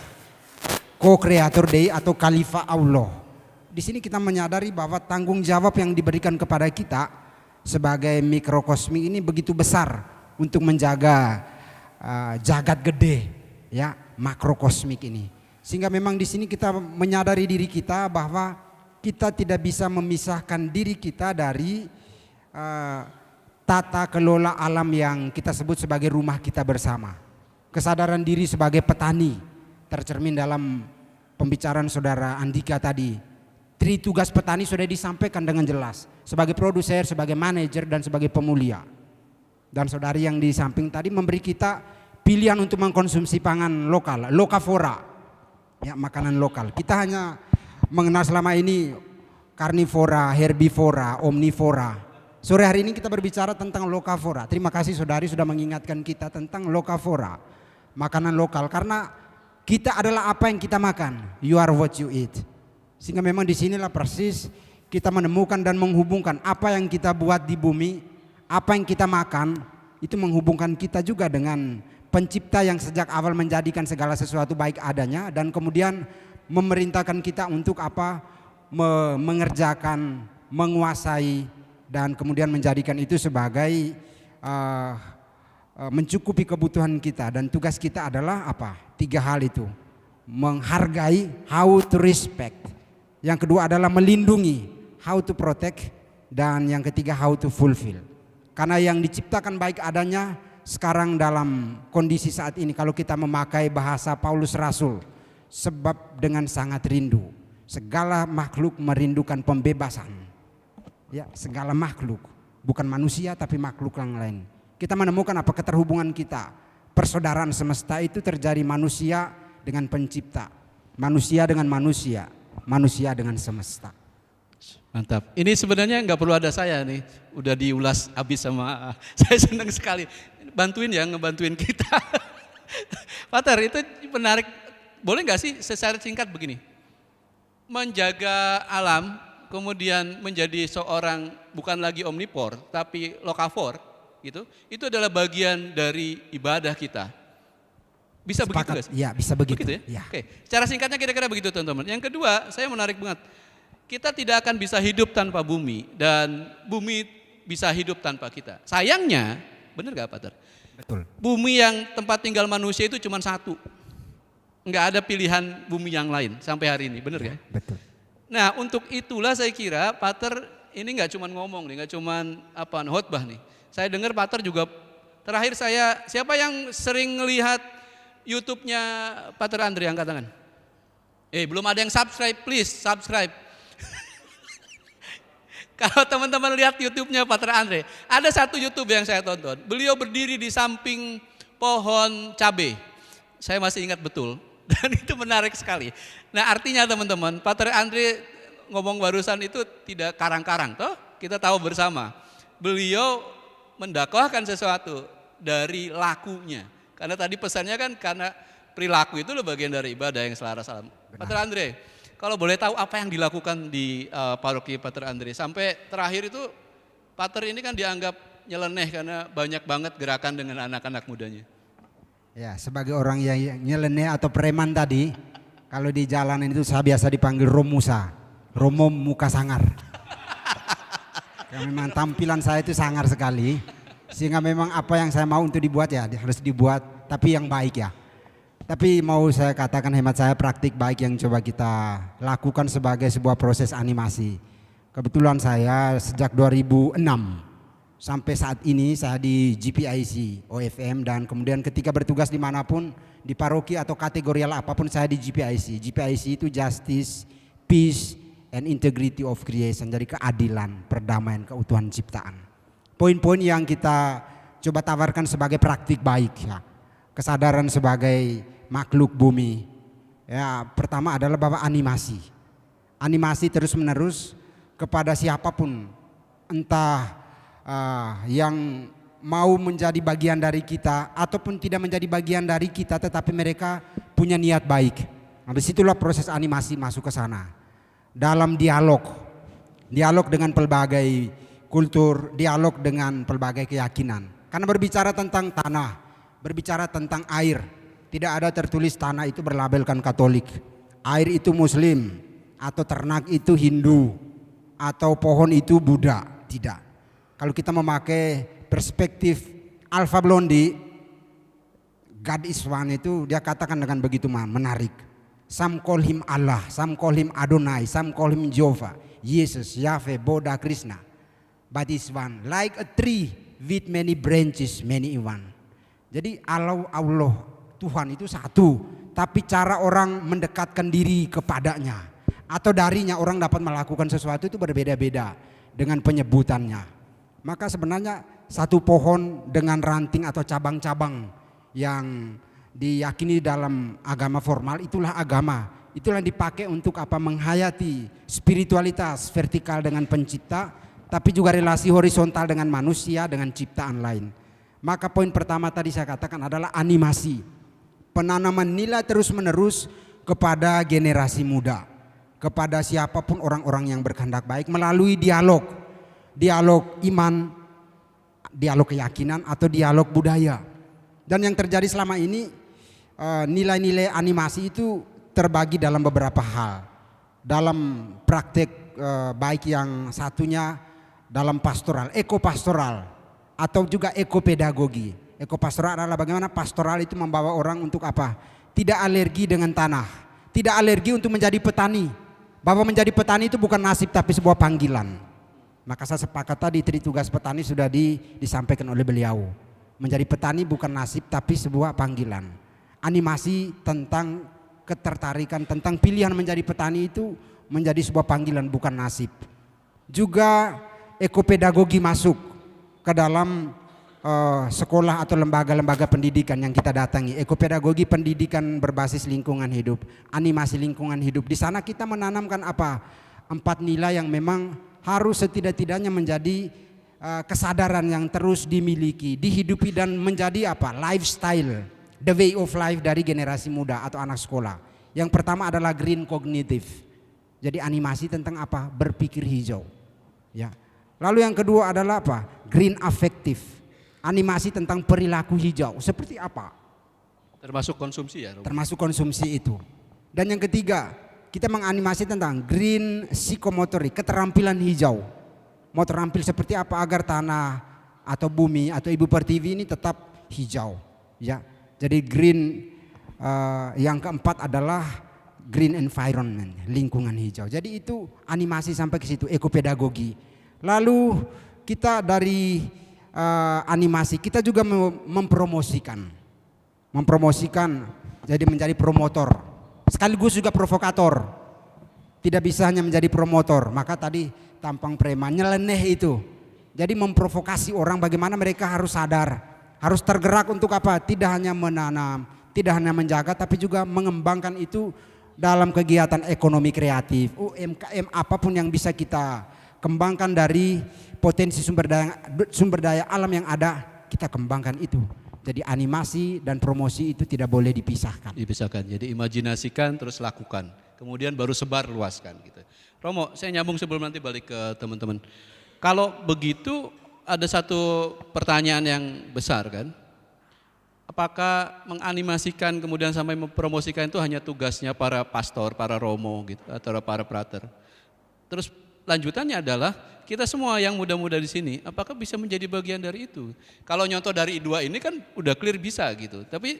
co-kreator Dei atau khalifah Allah, di sini kita menyadari bahwa tanggung jawab yang diberikan kepada kita sebagai mikrokosmik ini begitu besar untuk menjaga jagat gede, ya, makrokosmik ini. Sehingga memang di sini kita menyadari diri kita bahwa kita tidak bisa memisahkan diri kita dari tata kelola alam yang kita sebut sebagai rumah kita bersama. Kesadaran diri sebagai petani tercermin dalam pembicaraan saudara Andika tadi. Tugas petani sudah disampaikan dengan jelas, sebagai produser, sebagai manajer, dan sebagai pemulia. Dan saudari yang di samping tadi memberi kita pilihan untuk mengkonsumsi pangan lokal, lokavora, ya, makanan lokal. Kita hanya mengenal selama ini karnivora, herbivora, omnivora. Sore hari ini kita berbicara tentang lokavora. Terima kasih saudari sudah mengingatkan kita tentang lokavora, makanan lokal, karena kita adalah apa yang kita makan. You are what you eat. Sehingga memang disinilah persis kita menemukan dan menghubungkan apa yang kita buat di bumi, apa yang kita makan, itu menghubungkan kita juga dengan pencipta yang sejak awal menjadikan segala sesuatu baik adanya, dan kemudian memerintahkan kita untuk apa, mengerjakan, menguasai, dan kemudian menjadikan itu sebagai mencukupi kebutuhan kita. Dan tugas kita adalah apa? 3 hal itu: menghargai, how to respect. Yang kedua adalah melindungi, how to protect, dan yang ketiga how to fulfill. Karena yang diciptakan baik adanya sekarang dalam kondisi saat ini, kalau kita memakai bahasa Paulus Rasul, sebab dengan sangat rindu segala makhluk merindukan pembebasan. Ya, segala makhluk, bukan manusia tapi makhluk yang lain. Kita menemukan apa keterhubungan kita, persaudaraan semesta itu terjadi manusia dengan pencipta, manusia dengan manusia, manusia dengan semesta. Mantap. Ini sebenarnya nggak perlu ada saya nih, udah diulas habis sama saya. Senang sekali. Bantuin ya, ngebantuin kita. Pater, itu menarik. Boleh nggak sih secara singkat begini? Menjaga alam, kemudian menjadi seorang bukan lagi omnivor, tapi lokavor, gitu. Itu adalah bagian dari ibadah kita. Bisa begitu nggak sih? Ya, bisa begitu. Begitu ya? Ya. Oke. Cara singkatnya kira-kira begitu teman-teman. Yang kedua, saya menarik banget. Kita tidak akan bisa hidup tanpa bumi, dan bumi bisa hidup tanpa kita. Sayangnya, benar gak Pater? Betul. Bumi yang tempat tinggal manusia itu cuma satu. Nggak ada pilihan bumi yang lain sampai hari ini, benar gak? Betul. Nah, untuk itulah saya kira Pater ini nggak cuma ngomong nih, nggak cuma khotbah nih. Saya dengar Pater juga, terakhir siapa yang sering ngelihat YouTube-nya Pater Andre, angkat tangan. Belum ada yang subscribe, please subscribe. Kalau teman-teman lihat YouTube-nya Pater Andre, ada satu YouTube yang saya tonton. Beliau berdiri di samping pohon cabai. Saya masih ingat betul, dan itu menarik sekali. Nah, artinya teman-teman, Pater Andre ngomong barusan itu tidak karang-karang, toh? Kita tahu bersama. Beliau mendakwahkan sesuatu dari lakunya. Karena tadi pesannya kan karena perilaku itu loh bagian dari ibadah yang selaras alam. Pater Andre, kalau boleh tahu apa yang dilakukan di paroki Pater Andre sampai terakhir itu, Pater ini kan dianggap nyeleneh karena banyak banget gerakan dengan anak-anak mudanya. Ya, sebagai orang yang nyeleneh atau preman tadi, Kalau di jalanan itu saya biasa dipanggil Romusa, Romo muka sangar. Karena memang tampilan saya itu sangar sekali, sehingga memang apa yang saya mau untuk dibuat ya harus dibuat, tapi yang baik ya. Tapi mau saya katakan hemat saya praktik baik yang coba kita lakukan sebagai sebuah proses animasi. Kebetulan saya sejak 2006 sampai saat ini saya di GPIC, OFM, dan kemudian ketika bertugas dimanapun, di paroki atau kategorial apapun saya di GPIC. GPIC itu Justice, Peace, and Integrity of Creation, jadi keadilan, perdamaian, keutuhan ciptaan. Poin-poin yang kita coba tawarkan sebagai praktik baik ya. Kesadaran sebagai makhluk bumi. Ya, pertama adalah bahwa animasi. Animasi terus-menerus kepada siapapun, entah yang mau menjadi bagian dari kita ataupun tidak menjadi bagian dari kita, tetapi mereka punya niat baik. Nah, disitulah proses animasi masuk ke sana. Dalam dialog dengan pelbagai kultur, dialog dengan pelbagai keyakinan. Karena berbicara tentang tanah, berbicara tentang air, tidak ada tertulis tanah itu berlabelkan Katolik, air itu Muslim, atau ternak itu Hindu, atau pohon itu Buddha, tidak. Kalau kita memakai perspektif Alpha Blondy, God is one itu dia katakan dengan begitu menarik. Some call him Allah, some call him Adonai, some call him Jehovah, Jesus, Yahweh, Buddha, Krishna. But is one, like a tree with many branches, many in one. Jadi Allah Tuhan itu satu, tapi cara orang mendekatkan diri kepadanya atau darinya orang dapat melakukan sesuatu itu berbeda-beda dengan penyebutannya. Maka sebenarnya satu pohon dengan ranting atau cabang-cabang yang diyakini dalam agama formal itulah agama. Itulah yang dipakai untuk apa? Menghayati spiritualitas vertikal dengan pencipta, tapi juga relasi horizontal dengan manusia, dengan ciptaan lain. Maka poin pertama tadi saya katakan adalah animasi. Penanaman nilai terus-menerus kepada generasi muda, kepada siapapun orang-orang yang berkehendak baik melalui dialog iman, dialog keyakinan atau dialog budaya. Dan yang terjadi selama ini nilai-nilai animasi itu terbagi dalam beberapa hal. Dalam praktek baik yang satunya dalam pastoral, ekopastoral atau juga ekopedagogi. Ekopastoral adalah bagaimana pastoral itu membawa orang untuk apa? Tidak alergi dengan tanah, tidak alergi untuk menjadi petani. Bahwa menjadi petani itu bukan nasib tapi sebuah panggilan. Maka saya sepakat tadi tugas petani sudah disampaikan oleh beliau. Menjadi petani bukan nasib tapi sebuah panggilan. Animasi tentang ketertarikan, tentang pilihan menjadi petani itu menjadi sebuah panggilan bukan nasib. Juga ekopedagogi masuk ke dalam sekolah atau lembaga-lembaga pendidikan yang kita datangi. Ekopedagogi pendidikan berbasis lingkungan hidup, animasi lingkungan hidup. Di sana kita menanamkan apa? 4 nilai yang memang harus setidak-tidaknya menjadi kesadaran yang terus dimiliki, dihidupi dan menjadi apa? Lifestyle, the way of life dari generasi muda atau anak sekolah. Yang pertama adalah green cognitive. Jadi animasi tentang apa? Berpikir hijau. Ya. Lalu yang kedua adalah apa? Green affective. Animasi tentang perilaku hijau. Seperti apa? Termasuk konsumsi ya? Termasuk konsumsi itu. Dan yang ketiga, kita menganimasi tentang green psychomotorik, keterampilan hijau. Mau terampil seperti apa agar tanah atau bumi atau ibu pertiwi ini tetap hijau. Ya, jadi green yang keempat adalah green environment, lingkungan hijau. Jadi itu animasi sampai ke situ, ekopedagogi. Lalu kita dari animasi kita juga mempromosikan, jadi menjadi promotor. Sekaligus juga provokator. Tidak bisa hanya menjadi promotor. Maka tadi tampang preman nyeleneh itu. Jadi memprovokasi orang bagaimana mereka harus sadar, harus tergerak untuk apa? Tidak hanya menanam, tidak hanya menjaga, tapi juga mengembangkan itu dalam kegiatan ekonomi kreatif, UMKM, apapun yang bisa kita kembangkan dari potensi sumber daya alam yang ada, kita kembangkan itu. Jadi animasi dan promosi itu tidak boleh dipisahkan. Jadi imajinasikan terus lakukan. Kemudian baru sebar luaskan gitu. Romo, saya nyambung sebelum nanti balik ke teman-teman. Kalau begitu ada satu pertanyaan yang besar kan. apakah menganimasikan kemudian sampai mempromosikan itu hanya tugasnya para pastor, para romo gitu, atau para prater? Terus lanjutannya adalah kita semua yang muda-muda di sini, apakah bisa menjadi bagian dari itu? Kalau nyontoh dari dua ini kan udah clear bisa gitu. Tapi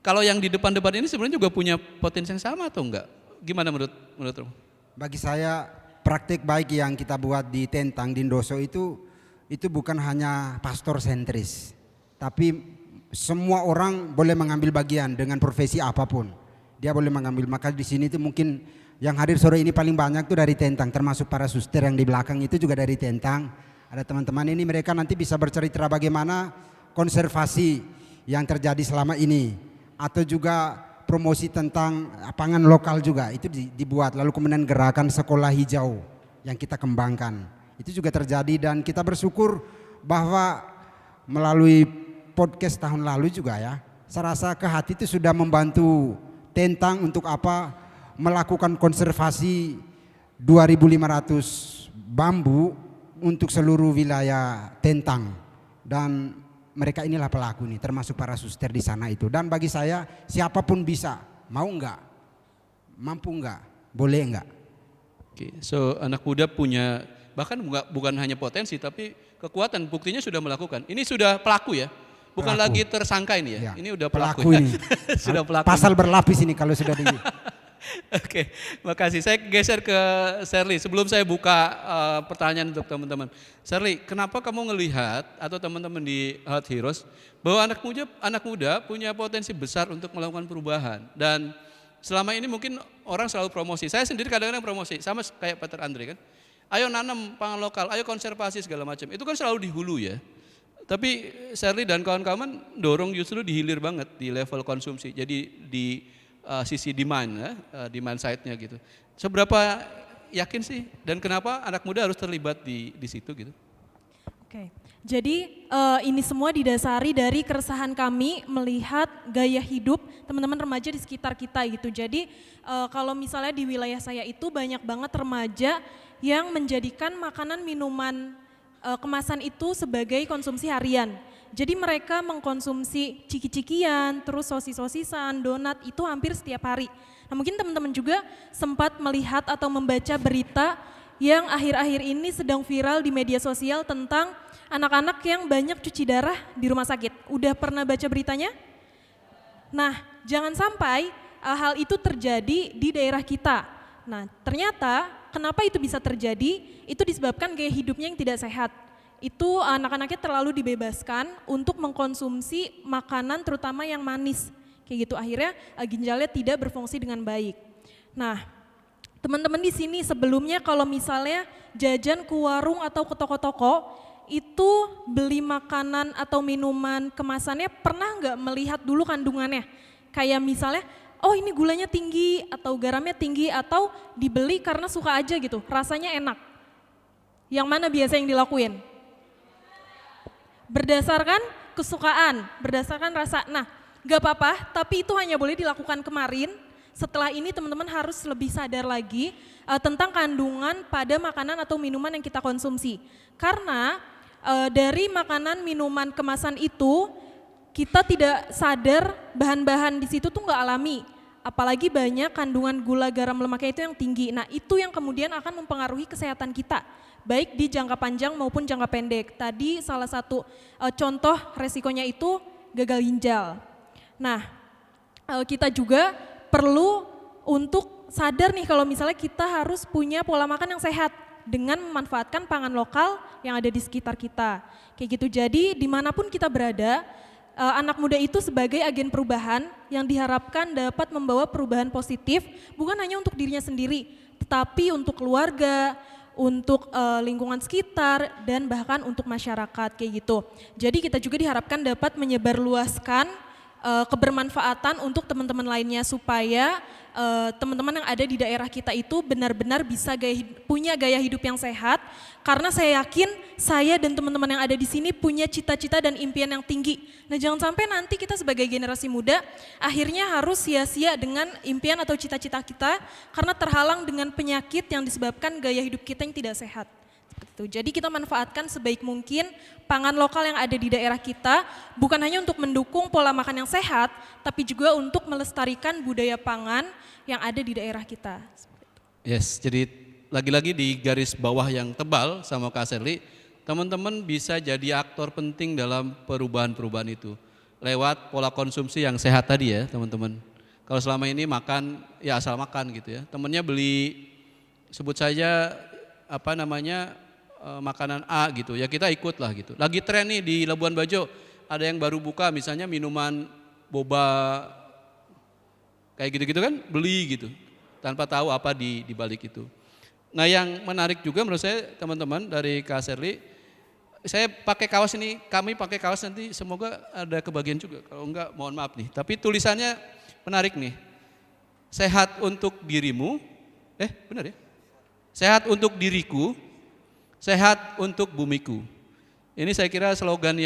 kalau yang di depan-depan ini sebenarnya juga punya potensi yang sama atau enggak? Gimana menurut Romo? Bagi saya praktik baik yang kita buat di Tentang, di Indoso itu bukan hanya pastor sentris, tapi semua orang boleh mengambil bagian dengan profesi apapun. Dia boleh mengambil. Maka di sini itu mungkin yang hadir sore ini paling banyak tuh dari Tentang, termasuk para suster yang di belakang itu juga dari Tentang. Ada teman-teman ini, mereka nanti bisa bercerita bagaimana konservasi yang terjadi selama ini, atau juga promosi tentang pangan lokal juga itu dibuat. Lalu kemudian gerakan sekolah hijau yang kita kembangkan itu juga terjadi, dan kita bersyukur bahwa melalui podcast tahun lalu juga ya, saya rasa ke hati itu sudah membantu Tentang untuk apa, melakukan konservasi 2.500 bambu untuk seluruh wilayah Tentang, dan mereka inilah pelaku nih, termasuk para suster di sana itu. Dan bagi saya siapapun bisa, mau enggak, mampu enggak, boleh enggak. Oke, so anak muda punya bahkan bukan hanya potensi tapi kekuatan, buktinya sudah melakukan. Ini sudah pelaku ya, bukan Pelaku. lagi tersangka ini ya. Ini udah pelaku, pelaku ya. ini. Sudah pelaku. Pasal berlapis ini kalau sudah di. Oke, makasih. Saya geser ke Shirley. Sebelum saya buka pertanyaan untuk teman-teman. Shirley, kenapa kamu ngelihat atau teman-teman di Heart Heroes bahwa anak muda punya potensi besar untuk melakukan perubahan? Dan selama ini mungkin orang selalu promosi. Saya sendiri kadang-kadang promosi, sama kayak Peter Andre kan. Ayo nanam pangan lokal, ayo konservasi segala macam. Itu kan selalu di hulu ya. Tapi Shirley dan kawan-kawan dorong justru di hilir banget di level konsumsi. Jadi di sisi demand ya, demand side-nya gitu. Seberapa yakin sih dan kenapa anak muda harus terlibat di situ gitu? Oke, jadi ini semua didasari dari keresahan kami melihat gaya hidup teman-teman remaja di sekitar kita gitu. Jadi kalau misalnya di wilayah saya itu banyak banget remaja yang menjadikan makanan minuman kemasan itu sebagai konsumsi harian. Jadi mereka mengkonsumsi ciki-cikian, terus sosis-sosisan, donat itu hampir setiap hari. Nah mungkin teman-teman juga sempat melihat atau membaca berita yang akhir-akhir ini sedang viral di media sosial tentang anak-anak yang banyak cuci darah di rumah sakit. Udah pernah baca beritanya? Nah jangan sampai hal itu terjadi di daerah kita. Nah ternyata kenapa itu bisa terjadi? Itu disebabkan gaya hidupnya yang tidak sehat. Itu anak-anaknya terlalu dibebaskan untuk mengkonsumsi makanan terutama yang manis. Kayak gitu akhirnya ginjalnya tidak berfungsi dengan baik. Nah, teman-teman di sini sebelumnya kalau misalnya jajan ke warung atau ke toko-toko itu beli makanan atau minuman kemasannya pernah nggak melihat dulu kandungannya? Kayak misalnya, oh ini gulanya tinggi atau garamnya tinggi atau dibeli karena suka aja gitu, rasanya enak. Yang mana biasa yang dilakuin? Berdasarkan kesukaan, berdasarkan rasa. Nah, gak apa-apa, tapi itu hanya boleh dilakukan kemarin. Setelah ini teman-teman harus lebih sadar lagi tentang kandungan pada makanan atau minuman yang kita konsumsi. Karena dari makanan minuman kemasan itu kita tidak sadar bahan-bahan di situ tuh nggak alami. Apalagi banyak kandungan gula, garam, lemaknya itu yang tinggi. Nah itu yang kemudian akan mempengaruhi kesehatan kita. Baik di jangka panjang maupun jangka pendek. Tadi salah satu contoh resikonya itu gagal ginjal. Nah kita juga perlu untuk sadar nih kalau misalnya kita harus punya pola makan yang sehat dengan memanfaatkan pangan lokal yang ada di sekitar kita. Kayak gitu, jadi dimanapun kita berada, anak muda itu sebagai agen perubahan yang diharapkan dapat membawa perubahan positif bukan hanya untuk dirinya sendiri, tetapi untuk keluarga, untuk lingkungan sekitar, dan bahkan untuk masyarakat kayak gitu. Jadi kita juga diharapkan dapat menyebarluaskan kebermanfaatan untuk teman-teman lainnya supaya teman-teman yang ada di daerah kita itu benar-benar bisa punya gaya hidup yang sehat, karena saya yakin saya dan teman-teman yang ada di sini punya cita-cita dan impian yang tinggi. Nah jangan sampai nanti kita sebagai generasi muda akhirnya harus sia-sia dengan impian atau cita-cita kita karena terhalang dengan penyakit yang disebabkan gaya hidup kita yang tidak sehat. Gitu. Jadi kita manfaatkan sebaik mungkin pangan lokal yang ada di daerah kita, bukan hanya untuk mendukung pola makan yang sehat, tapi juga untuk melestarikan budaya pangan yang ada di daerah kita. Yes, jadi lagi-lagi di garis bawah yang tebal sama Kak Sherly, teman-teman bisa jadi aktor penting dalam perubahan-perubahan itu. Lewat pola konsumsi yang sehat tadi ya teman-teman. Kalau selama ini makan, ya asal makan gitu ya. Temennya beli, sebut saja makanan A gitu, ya kita ikut lah gitu. Lagi tren nih di Labuan Bajo, ada yang baru buka misalnya minuman boba kayak gitu-gitu kan, beli gitu. Tanpa tahu apa di balik itu. Nah yang menarik juga menurut saya teman-teman dari Kak Sherly, saya pakai kaos ini, kami pakai kaos nanti semoga ada kebagian juga, kalau enggak mohon maaf nih. Tapi tulisannya menarik nih, sehat untuk dirimu, benar ya? Sehat untuk diriku, sehat untuk bumiku. Ini saya kira slogan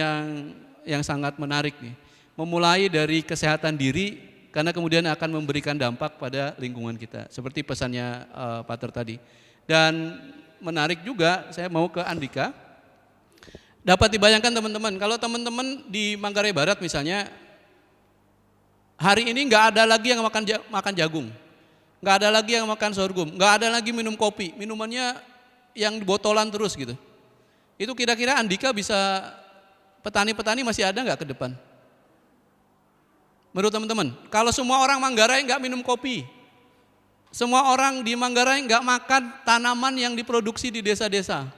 yang sangat menarik nih. Memulai dari kesehatan diri, karena kemudian akan memberikan dampak pada lingkungan kita. Seperti pesannya Pater tadi. Dan menarik juga, saya mau ke Andika. Dapat dibayangkan teman-teman, kalau teman-teman di Manggarai Barat misalnya, hari ini nggak ada lagi yang makan jagung, nggak ada lagi yang makan sorghum, nggak ada lagi minum kopi, minumannya yang botolan terus gitu. Itu kira-kira Andika bisa, petani-petani masih ada nggak ke depan? Menurut teman-teman, kalau semua orang Manggarai nggak minum kopi, semua orang di Manggarai nggak makan tanaman yang diproduksi di desa-desa,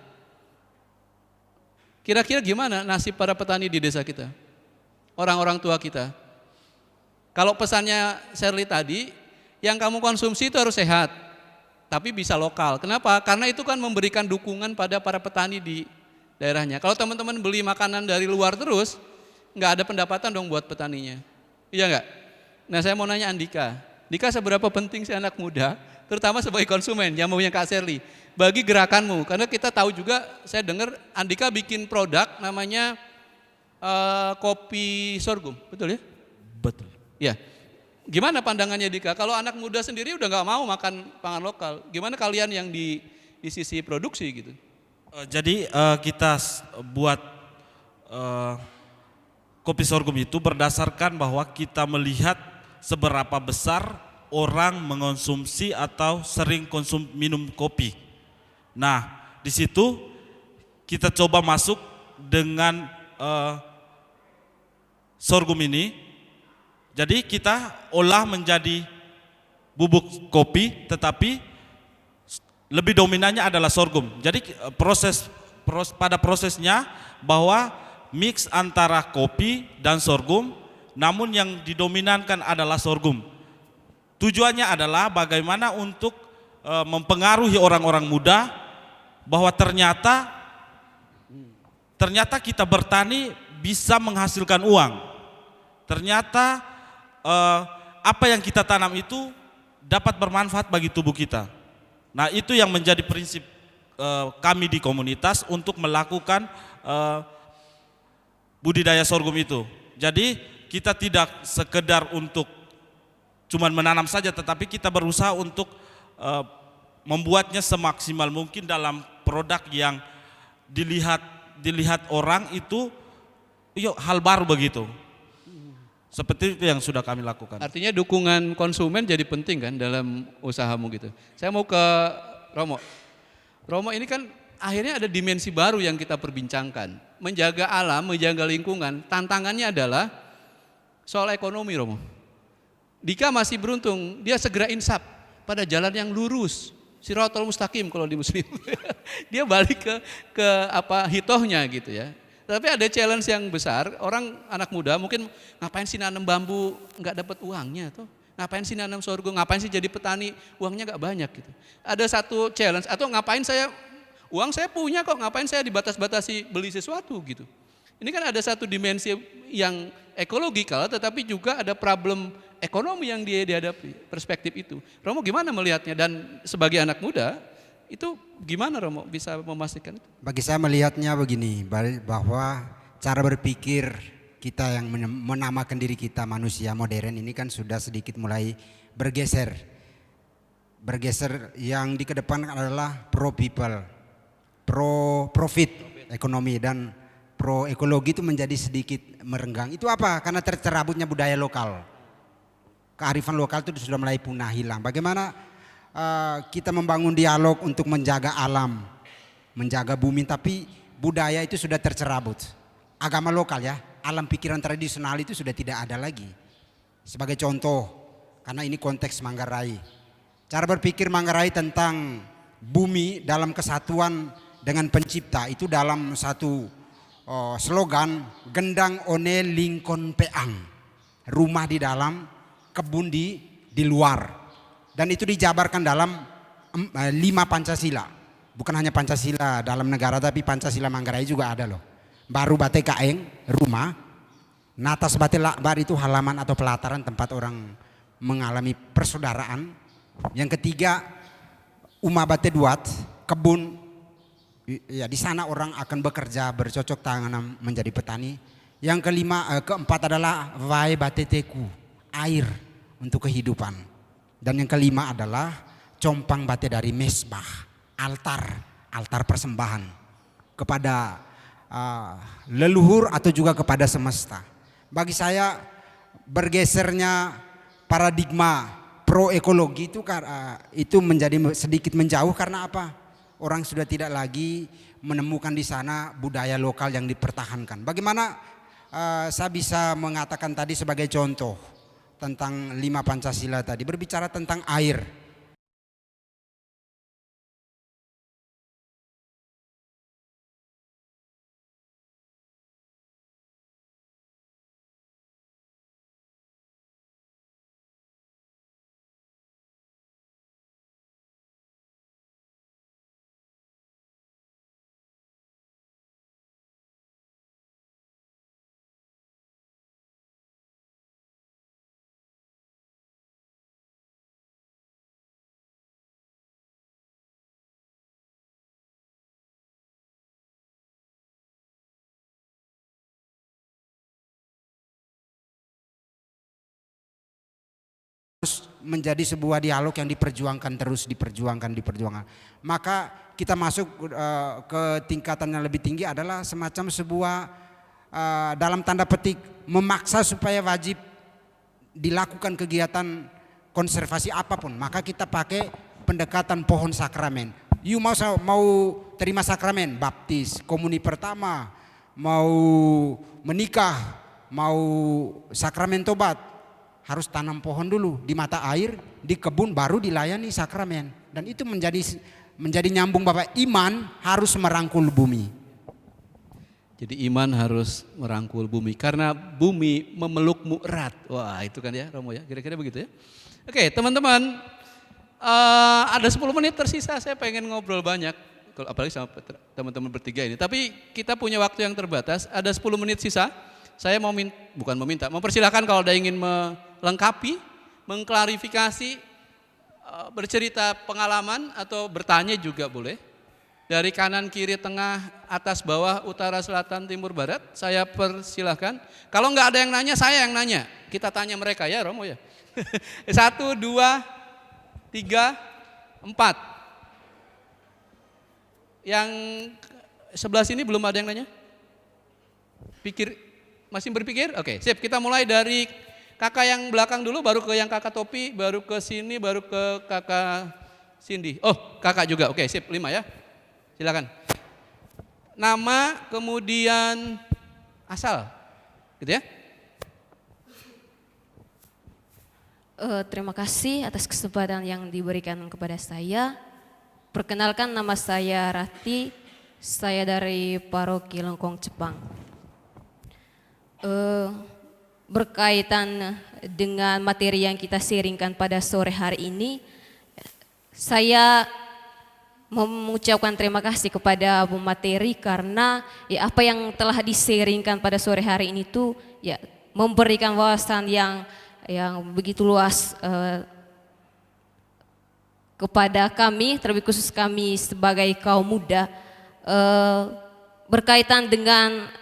kira-kira gimana nasib para petani di desa kita? Orang-orang tua kita. Kalau pesannya Sherly tadi, yang kamu konsumsi itu harus sehat, tapi bisa lokal. Kenapa? Karena itu kan memberikan dukungan pada para petani di daerahnya. Kalau teman-teman beli makanan dari luar terus, nggak ada pendapatan dong buat petaninya. Iya nggak? Nah saya mau nanya Andika, seberapa penting si anak muda, terutama sebagai konsumen yang maunya Kak Sherly, bagi gerakanmu? Karena kita tahu juga, saya dengar Andika bikin produk namanya kopi sorghum, betul ya? Betul. Ya, gimana pandangannya Dika? Kalau anak muda sendiri udah nggak mau makan pangan lokal, gimana kalian yang di sisi produksi gitu? Jadi kita buat kopi sorghum itu berdasarkan bahwa kita melihat seberapa besar orang mengonsumsi atau sering minum kopi. Nah, di situ kita coba masuk dengan sorghum ini. Jadi kita olah menjadi bubuk kopi, tetapi lebih dominannya adalah sorghum. Jadi pada prosesnya bahwa mix antara kopi dan sorghum, namun yang didominankan adalah sorghum. Tujuannya adalah bagaimana untuk mempengaruhi orang-orang muda bahwa ternyata kita bertani bisa menghasilkan uang. Ternyata apa yang kita tanam itu dapat bermanfaat bagi tubuh kita. Nah itu yang menjadi prinsip kami di komunitas untuk melakukan budidaya sorghum itu. Jadi kita tidak sekedar untuk cuman menanam saja, tetapi kita berusaha untuk membuatnya semaksimal mungkin dalam produk yang dilihat orang itu hal baru begitu. Seperti itu yang sudah kami lakukan. Artinya dukungan konsumen jadi penting kan dalam usahamu gitu. Saya mau ke Romo. Romo ini kan akhirnya ada dimensi baru yang kita perbincangkan. Menjaga alam, menjaga lingkungan, tantangannya adalah soal ekonomi Romo. Dika masih beruntung, dia segera insaf pada jalan yang lurus. Siratal mustaqim kalau di muslim. Dia balik ke hitohnya gitu ya. Tapi ada challenge yang besar, orang anak muda mungkin ngapain sih nanam bambu nggak dapat uangnya tuh, ngapain sih nanam sorghum, ngapain sih jadi petani uangnya nggak banyak gitu. Ada satu challenge atau ngapain uang saya punya kok, ngapain saya dibatas-batasi beli sesuatu gitu. Ini kan ada satu dimensi yang ekologikal tetapi juga ada problem ekonomi yang dia dihadapi, perspektif itu. Romo gimana melihatnya dan sebagai anak muda itu gimana Romo bisa memastikan itu? Bagi saya melihatnya begini, bahwa cara berpikir kita yang menamakan diri kita manusia modern ini kan sudah sedikit mulai bergeser. Bergeser yang dikedepankan adalah pro people, pro profit ekonomi dan pro ekologi itu menjadi sedikit merenggang. Itu apa? Karena tercerabutnya budaya lokal. Kearifan lokal itu sudah mulai punah hilang. Bagaimana kita membangun dialog untuk menjaga alam, menjaga bumi, tapi budaya itu sudah tercerabut. Agama lokal ya, alam pikiran tradisional itu sudah tidak ada lagi. Sebagai contoh, karena ini konteks Manggarai. Cara berpikir Manggarai tentang bumi dalam kesatuan dengan pencipta itu dalam satu slogan gendang one lingkon peang. Rumah di dalam, kebun di luar. Dan itu dijabarkan dalam 5 Pancasila. Bukan hanya Pancasila dalam negara tapi Pancasila Manggarai juga ada loh. Baru bate kaeng, rumah. Natas bate lakbar itu halaman atau pelataran tempat orang mengalami persaudaraan. Yang ketiga, Uma bate duat, kebun. Ya, di sana orang akan bekerja bercocok tanam menjadi petani. Yang keempat adalah vai bate teku, air untuk kehidupan. Dan yang kelima adalah compang bate dari mesbah, altar persembahan kepada leluhur atau juga kepada semesta. Bagi saya bergesernya paradigma pro ekologi itu menjadi sedikit menjauh karena apa? Orang sudah tidak lagi menemukan di sana budaya lokal yang dipertahankan. Bagaimana saya bisa mengatakan tadi sebagai contoh tentang 5 Pancasila tadi berbicara tentang air. Menjadi sebuah dialog yang diperjuangkan terus, diperjuangkan. Maka kita masuk ke tingkatan yang lebih tinggi adalah semacam sebuah dalam tanda petik memaksa supaya wajib dilakukan kegiatan konservasi apapun. Maka kita pakai pendekatan pohon sakramen. You mau terima sakramen, baptis, komuni pertama, mau menikah, mau sakramen tobat. Harus tanam pohon dulu di mata air, di kebun baru dilayani sakramen. Dan itu menjadi nyambung Bapak, iman harus merangkul bumi. Jadi iman harus merangkul bumi karena bumi memelukmu erat. Wah, itu kan ya Romo ya, kira-kira begitu ya. Oke, teman-teman, ada 10 menit tersisa, saya pengen ngobrol banyak apalagi sama teman-teman bertiga ini. Tapi kita punya waktu yang terbatas, ada 10 menit sisa. Saya mempersilahkan kalau ada ingin melengkapi, mengklarifikasi, bercerita pengalaman atau bertanya juga boleh. Dari kanan, kiri, tengah, atas, bawah, utara, selatan, timur, barat, saya persilahkan. Kalau nggak ada yang nanya, saya yang nanya. Kita tanya mereka ya Romo ya. 1, 2, 3, 4. Yang sebelah sini belum ada yang nanya? Masih berpikir? Oke, sip. Kita mulai dari kakak yang belakang dulu, baru ke yang kakak topi, baru ke sini, baru ke kakak Cindy. Oh, kakak juga. Oke, sip. 5 ya. Silakan. Nama, kemudian asal. Gitu ya. Terima kasih atas kesempatan yang diberikan kepada saya. Perkenalkan, nama saya Rati. Saya dari Paroki Lengkong Jepang. Berkaitan dengan materi yang kita sharingkan pada sore hari ini, saya mengucapkan terima kasih kepada Bu Materi karena ya apa yang telah di-sharingkan pada sore hari ini tuh ya memberikan wawasan yang begitu luas kepada kami, terlebih khusus kami sebagai kaum muda, berkaitan dengan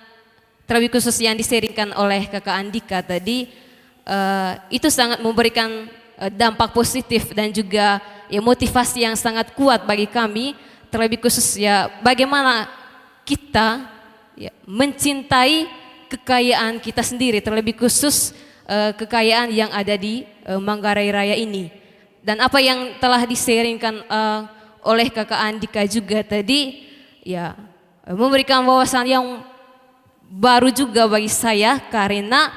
terlebih khusus yang di-sharingkan oleh Kakak Andika tadi, itu sangat memberikan dampak positif dan juga ya motivasi yang sangat kuat bagi kami, terlebih khusus ya bagaimana kita ya, mencintai kekayaan kita sendiri, terlebih khusus kekayaan yang ada di Manggarai Raya ini. Dan apa yang telah di-sharingkan oleh Kakak Andika juga tadi, ya memberikan wawasan yang baru juga bagi saya karena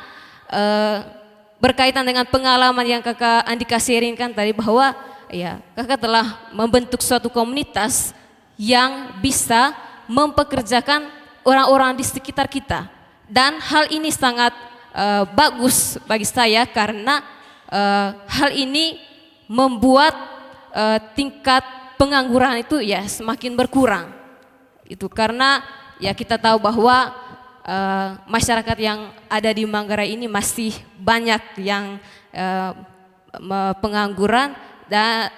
berkaitan dengan pengalaman yang Kakak Andika sharingkan tadi bahwa ya Kakak telah membentuk suatu komunitas yang bisa mempekerjakan orang-orang di sekitar kita. Dan hal ini sangat bagus bagi saya karena hal ini membuat tingkat pengangguran itu ya semakin berkurang. Itu karena ya kita tahu bahwa masyarakat yang ada di Manggarai ini masih banyak yang pengangguran dan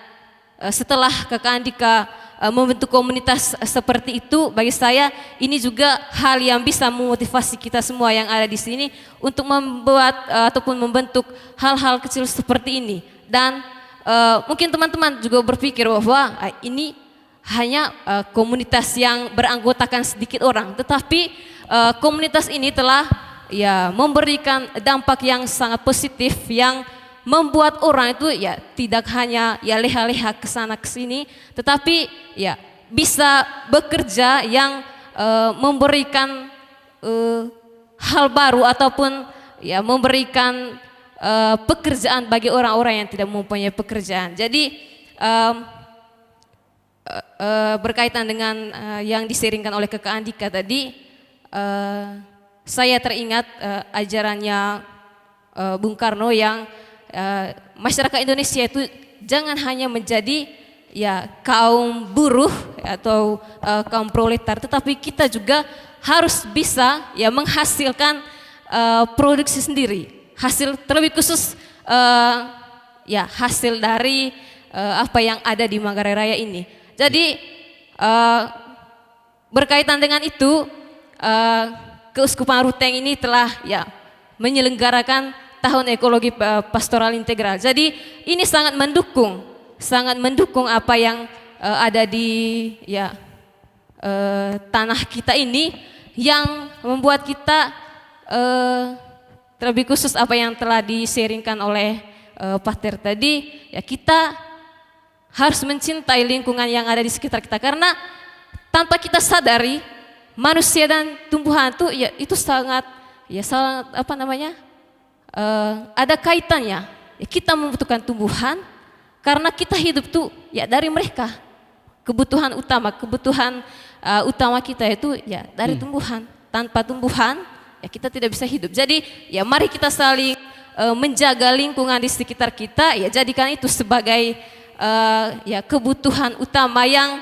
setelah Kakak Andika membentuk komunitas seperti itu, bagi saya ini juga hal yang bisa memotivasi kita semua yang ada di sini untuk membuat ataupun membentuk hal-hal kecil seperti ini. Dan mungkin teman-teman juga berpikir bahwa ini hanya komunitas yang beranggotakan sedikit orang, tetapi komunitas ini telah ya memberikan dampak yang sangat positif yang membuat orang itu ya tidak hanya ya leha-leha ke sana ke sini, tetapi ya bisa bekerja yang memberikan hal baru ataupun ya memberikan pekerjaan bagi orang-orang yang tidak mempunyai pekerjaan. Jadi berkaitan dengan yang diseringkan oleh Kakak Andika tadi, saya teringat ajarannya Bung Karno yang masyarakat Indonesia itu jangan hanya menjadi ya kaum buruh atau kaum proletar, tetapi kita juga harus bisa ya menghasilkan produksi sendiri, hasil terlebih khusus ya hasil dari apa yang ada di Manggarai Raya ini. Jadi berkaitan dengan itu Keuskupan Ruteng ini telah ya menyelenggarakan Tahun Ekologi Pastoral Integral. Jadi ini sangat mendukung apa yang ada di ya tanah kita ini, yang membuat kita terlebih khusus apa yang telah di-sharingkan oleh Pak Ter tadi, ya kita harus mencintai lingkungan yang ada di sekitar kita karena tanpa kita sadari manusia dan tumbuhan itu sangat apa namanya? Ada kaitannya. Ya, kita membutuhkan tumbuhan karena kita hidup tuh ya dari mereka. Kebutuhan utama kita itu ya dari tumbuhan. Tanpa tumbuhan ya kita tidak bisa hidup. Jadi ya mari kita saling menjaga lingkungan di sekitar kita, ya jadikan itu sebagai ya kebutuhan utama yang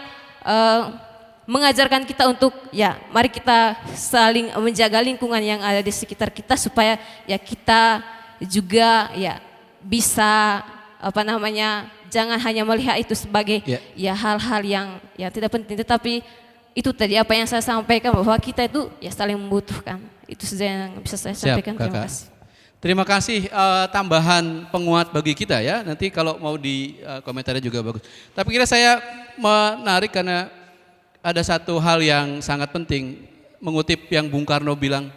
mengajarkan kita untuk ya mari kita saling menjaga lingkungan yang ada di sekitar kita supaya ya kita juga ya bisa apa namanya jangan hanya melihat itu sebagai ya hal-hal yang ya tidak penting, tetapi itu tadi apa yang saya sampaikan bahwa kita itu ya saling membutuhkan. Itu saja yang bisa saya sampaikan. Terima kasih. Terima kasih tambahan penguat bagi kita ya. Nanti kalau mau di komentarnya juga bagus. Tapi kira saya menarik karena ada satu hal yang sangat penting, mengutip yang Bung Karno bilang,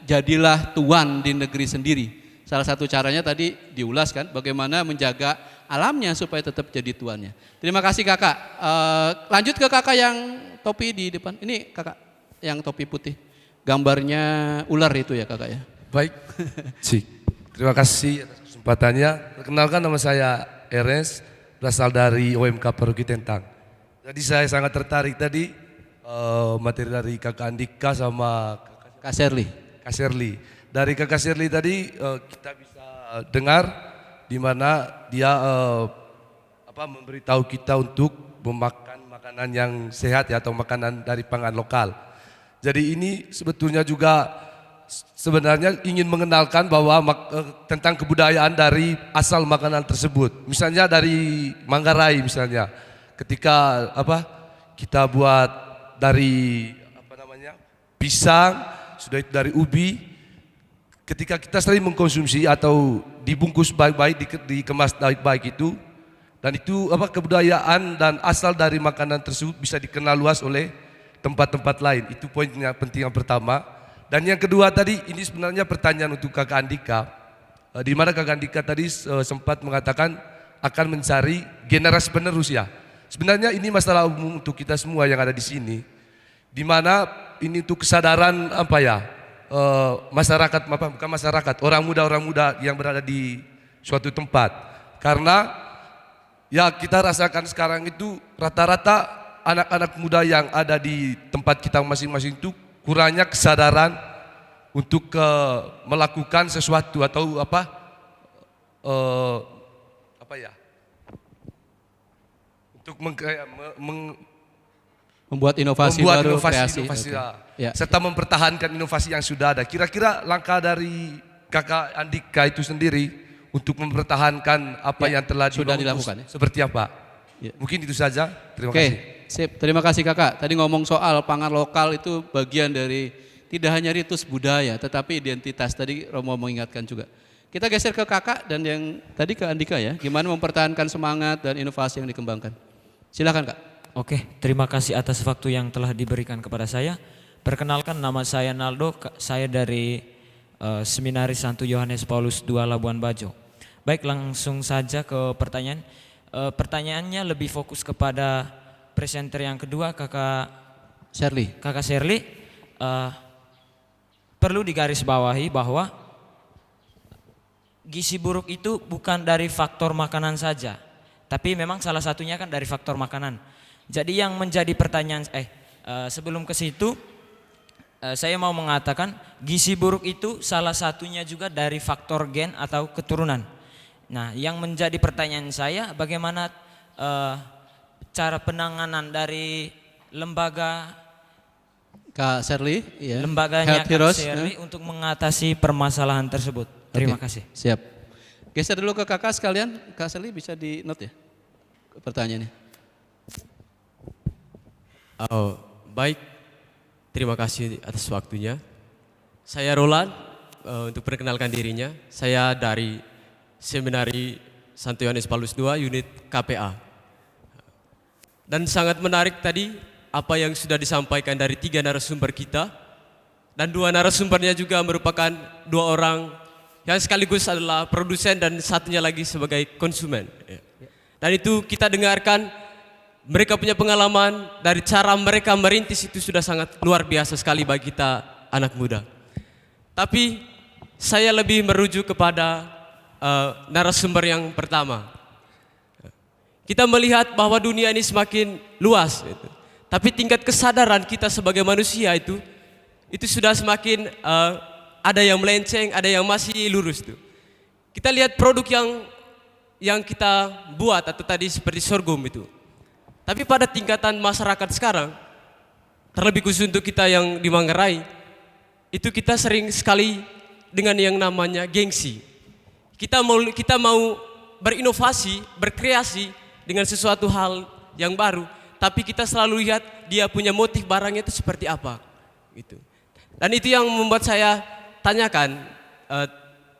jadilah tuan di negeri sendiri. Salah satu caranya tadi diulas kan, bagaimana menjaga alamnya supaya tetap jadi tuannya. Terima kasih kakak. Lanjut ke kakak yang topi di depan. Ini kakak yang topi putih. Gambarnya ular itu ya kakak ya. Baik, terima kasih atas kesempatannya. Perkenalkan, nama saya Ernest, berasal dari OMK Paroki Tentang. Jadi saya sangat tertarik tadi materi dari Kakak Andika sama Kak Sherly. Kak Sherly. Dari Kakak Sherly tadi kita bisa dengar di mana dia memberitahu kita untuk memakan makanan yang sehat ya, atau makanan dari pangan lokal. Jadi ini sebetulnya juga sebenarnya ingin mengenalkan bahwa tentang kebudayaan dari asal makanan tersebut. Misalnya dari Manggarai misalnya. Ketika kita buat dari pisang, sudah itu dari ubi. Ketika kita sering mengkonsumsi atau dibungkus baik-baik, dikemas baik-baik itu, Dan itu kebudayaan dan asal dari makanan tersebut bisa dikenal luas oleh tempat-tempat lain. Itu poinnya penting yang pertama. Dan yang kedua tadi, ini sebenarnya pertanyaan untuk Kakak Andika. Di mana Kakak Andika tadi sempat mengatakan akan mencari generasi penerus ya. Sebenarnya ini masalah umum untuk kita semua yang ada di sini. Di mana ini untuk kesadaran masyarakat, bukan masyarakat, orang muda yang berada di suatu tempat. Karena ya kita rasakan sekarang itu rata-rata anak-anak muda yang ada di tempat kita masing-masing itu kurangnya kesadaran untuk melakukan sesuatu atau untuk Membuat inovasi baru, kreasi. Ya. Serta mempertahankan inovasi yang sudah ada. Kira-kira langkah dari Kakak Andika itu sendiri untuk mempertahankan apa yang telah sudah dilakukan seperti apa? Ya. Mungkin itu saja. Terima kasih. Sip. Terima kasih Kakak. Tadi ngomong soal pangan lokal itu bagian dari tidak hanya ritus budaya, tetapi identitas. Tadi Romo mengingatkan juga. Kita geser ke Kakak dan yang tadi ke Andika ya. Gimana mempertahankan semangat dan inovasi yang dikembangkan. Silakan Kak. Oke, terima kasih atas waktu yang telah diberikan kepada saya. Perkenalkan, nama saya Naldo, saya dari Seminari Santo Yohanes Paulus II Labuan Bajo. Baik, langsung saja ke pertanyaan. Pertanyaannya lebih fokus kepada presenter yang kedua, Kakak Shirley. Perlu digarisbawahi bahwa gizi buruk itu bukan dari faktor makanan saja, tapi memang salah satunya kan dari faktor makanan. Jadi yang menjadi pertanyaan, sebelum ke situ, saya mau mengatakan gizi buruk itu salah satunya juga dari faktor gen atau keturunan. Nah, yang menjadi pertanyaan saya, bagaimana cara penanganan dari lembaga Kak Shirley, ya. Lembaganya Kak Shirley untuk mengatasi permasalahan tersebut. Terima kasih. Siap. Geser dulu ke kakak sekalian, Kak Shirley bisa di note ya pertanyaannya. Oh, baik, terima kasih atas waktunya. Saya Roland, untuk perkenalkan dirinya, saya dari Seminari Santo Yohanes Paulus II unit KPA. Dan sangat menarik tadi apa yang sudah disampaikan dari 3 narasumber kita, dan 2 narasumbernya juga merupakan 2 orang yang sekaligus adalah produsen dan satunya lagi sebagai konsumen. Dan itu kita dengarkan mereka punya pengalaman, dari cara mereka merintis itu sudah sangat luar biasa sekali bagi kita anak muda. Tapi saya lebih merujuk kepada narasumber yang pertama. Kita melihat bahwa dunia ini semakin luas, tapi tingkat kesadaran kita sebagai manusia itu sudah semakin ada yang melenceng, ada yang masih lurus tuh. Kita lihat produk yang kita buat atau tadi seperti sorghum itu. Tapi pada tingkatan masyarakat sekarang, terlebih khusus untuk kita yang di Manggarai, itu kita sering sekali dengan yang namanya gengsi. Kita mau berinovasi, berkreasi dengan sesuatu hal yang baru, tapi kita selalu lihat dia punya motif barangnya itu seperti apa. Gitu. Dan itu yang membuat saya tanyakan,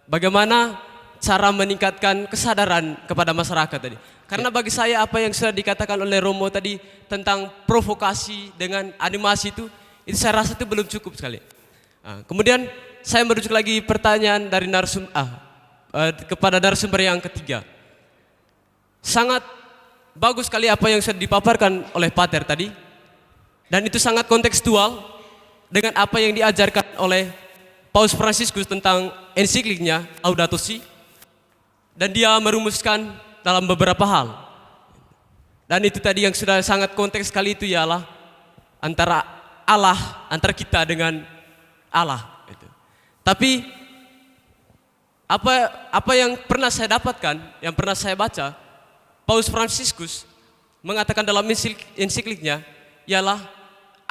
bagaimana cara meningkatkan kesadaran kepada masyarakat tadi. Karena bagi saya apa yang sudah dikatakan oleh Romo tadi tentang provokasi dengan animasi itu saya rasa itu belum cukup sekali. Kemudian saya merujuk lagi pertanyaan dari kepada narasumber yang ketiga. Sangat bagus sekali apa yang sudah dipaparkan oleh Pater tadi, dan itu sangat kontekstual dengan apa yang diajarkan oleh Paus Fransiskus tentang ensikliknya Laudato Si, dan dia merumuskan dalam beberapa hal. Dan itu tadi yang sudah sangat konteks sekali itu ialah antara kita dengan Allah. Tapi apa yang pernah saya dapatkan, yang pernah saya baca, Paus Fransiskus mengatakan dalam ensikliknya ialah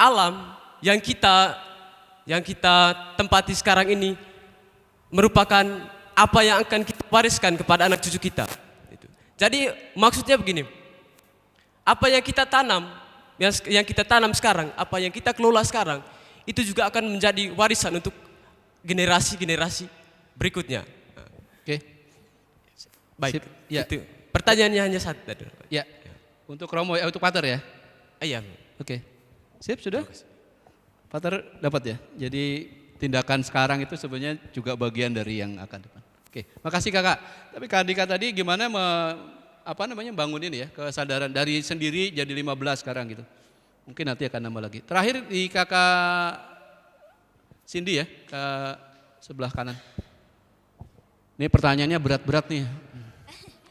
alam yang kita tempati sekarang ini merupakan apa yang akan kita wariskan kepada anak cucu kita. Jadi maksudnya begini, apa yang kita tanam, yang kita tanam sekarang, apa yang kita kelola sekarang, itu juga akan menjadi warisan untuk generasi-generasi berikutnya. Oke. Baik, ya. itu Pertanyaannya hanya satu. Ya, untuk Romo, untuk Pater ya. Iya. Oke, sip sudah. Pater dapat ya. Jadi tindakan sekarang itu sebenarnya juga bagian dari yang akan depan. Oke, makasih kakak. Tapi Kak Andika tadi gimana bangunin ya kesadaran dari sendiri jadi 15 sekarang gitu. Mungkin nanti akan nambah lagi. Terakhir di kakak Cindy ya, ke sebelah kanan. Ini pertanyaannya berat-berat nih.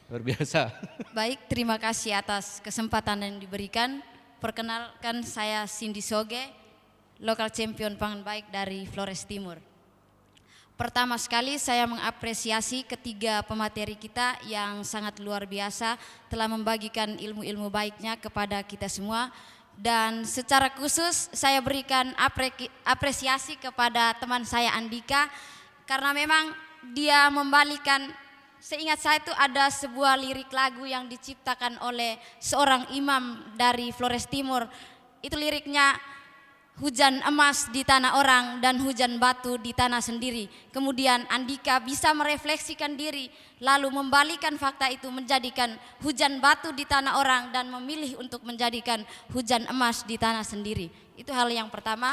Luar biasa. Baik, terima kasih atas kesempatan yang diberikan. Perkenalkan, saya Cindy Soge, lokal champion pangan baik dari Flores Timur. Pertama sekali saya mengapresiasi ketiga pemateri kita yang sangat luar biasa telah membagikan ilmu-ilmu baiknya kepada kita semua. Dan secara khusus saya berikan apresiasi kepada teman saya Andika, karena memang dia membalikan, seingat saya itu ada sebuah lirik lagu yang diciptakan oleh seorang imam dari Flores Timur. Itu liriknya, hujan emas di tanah orang dan hujan batu di tanah sendiri. Kemudian Andika bisa merefleksikan diri, lalu membalikan fakta itu menjadikan hujan batu di tanah orang dan memilih untuk menjadikan hujan emas di tanah sendiri. Itu hal yang pertama.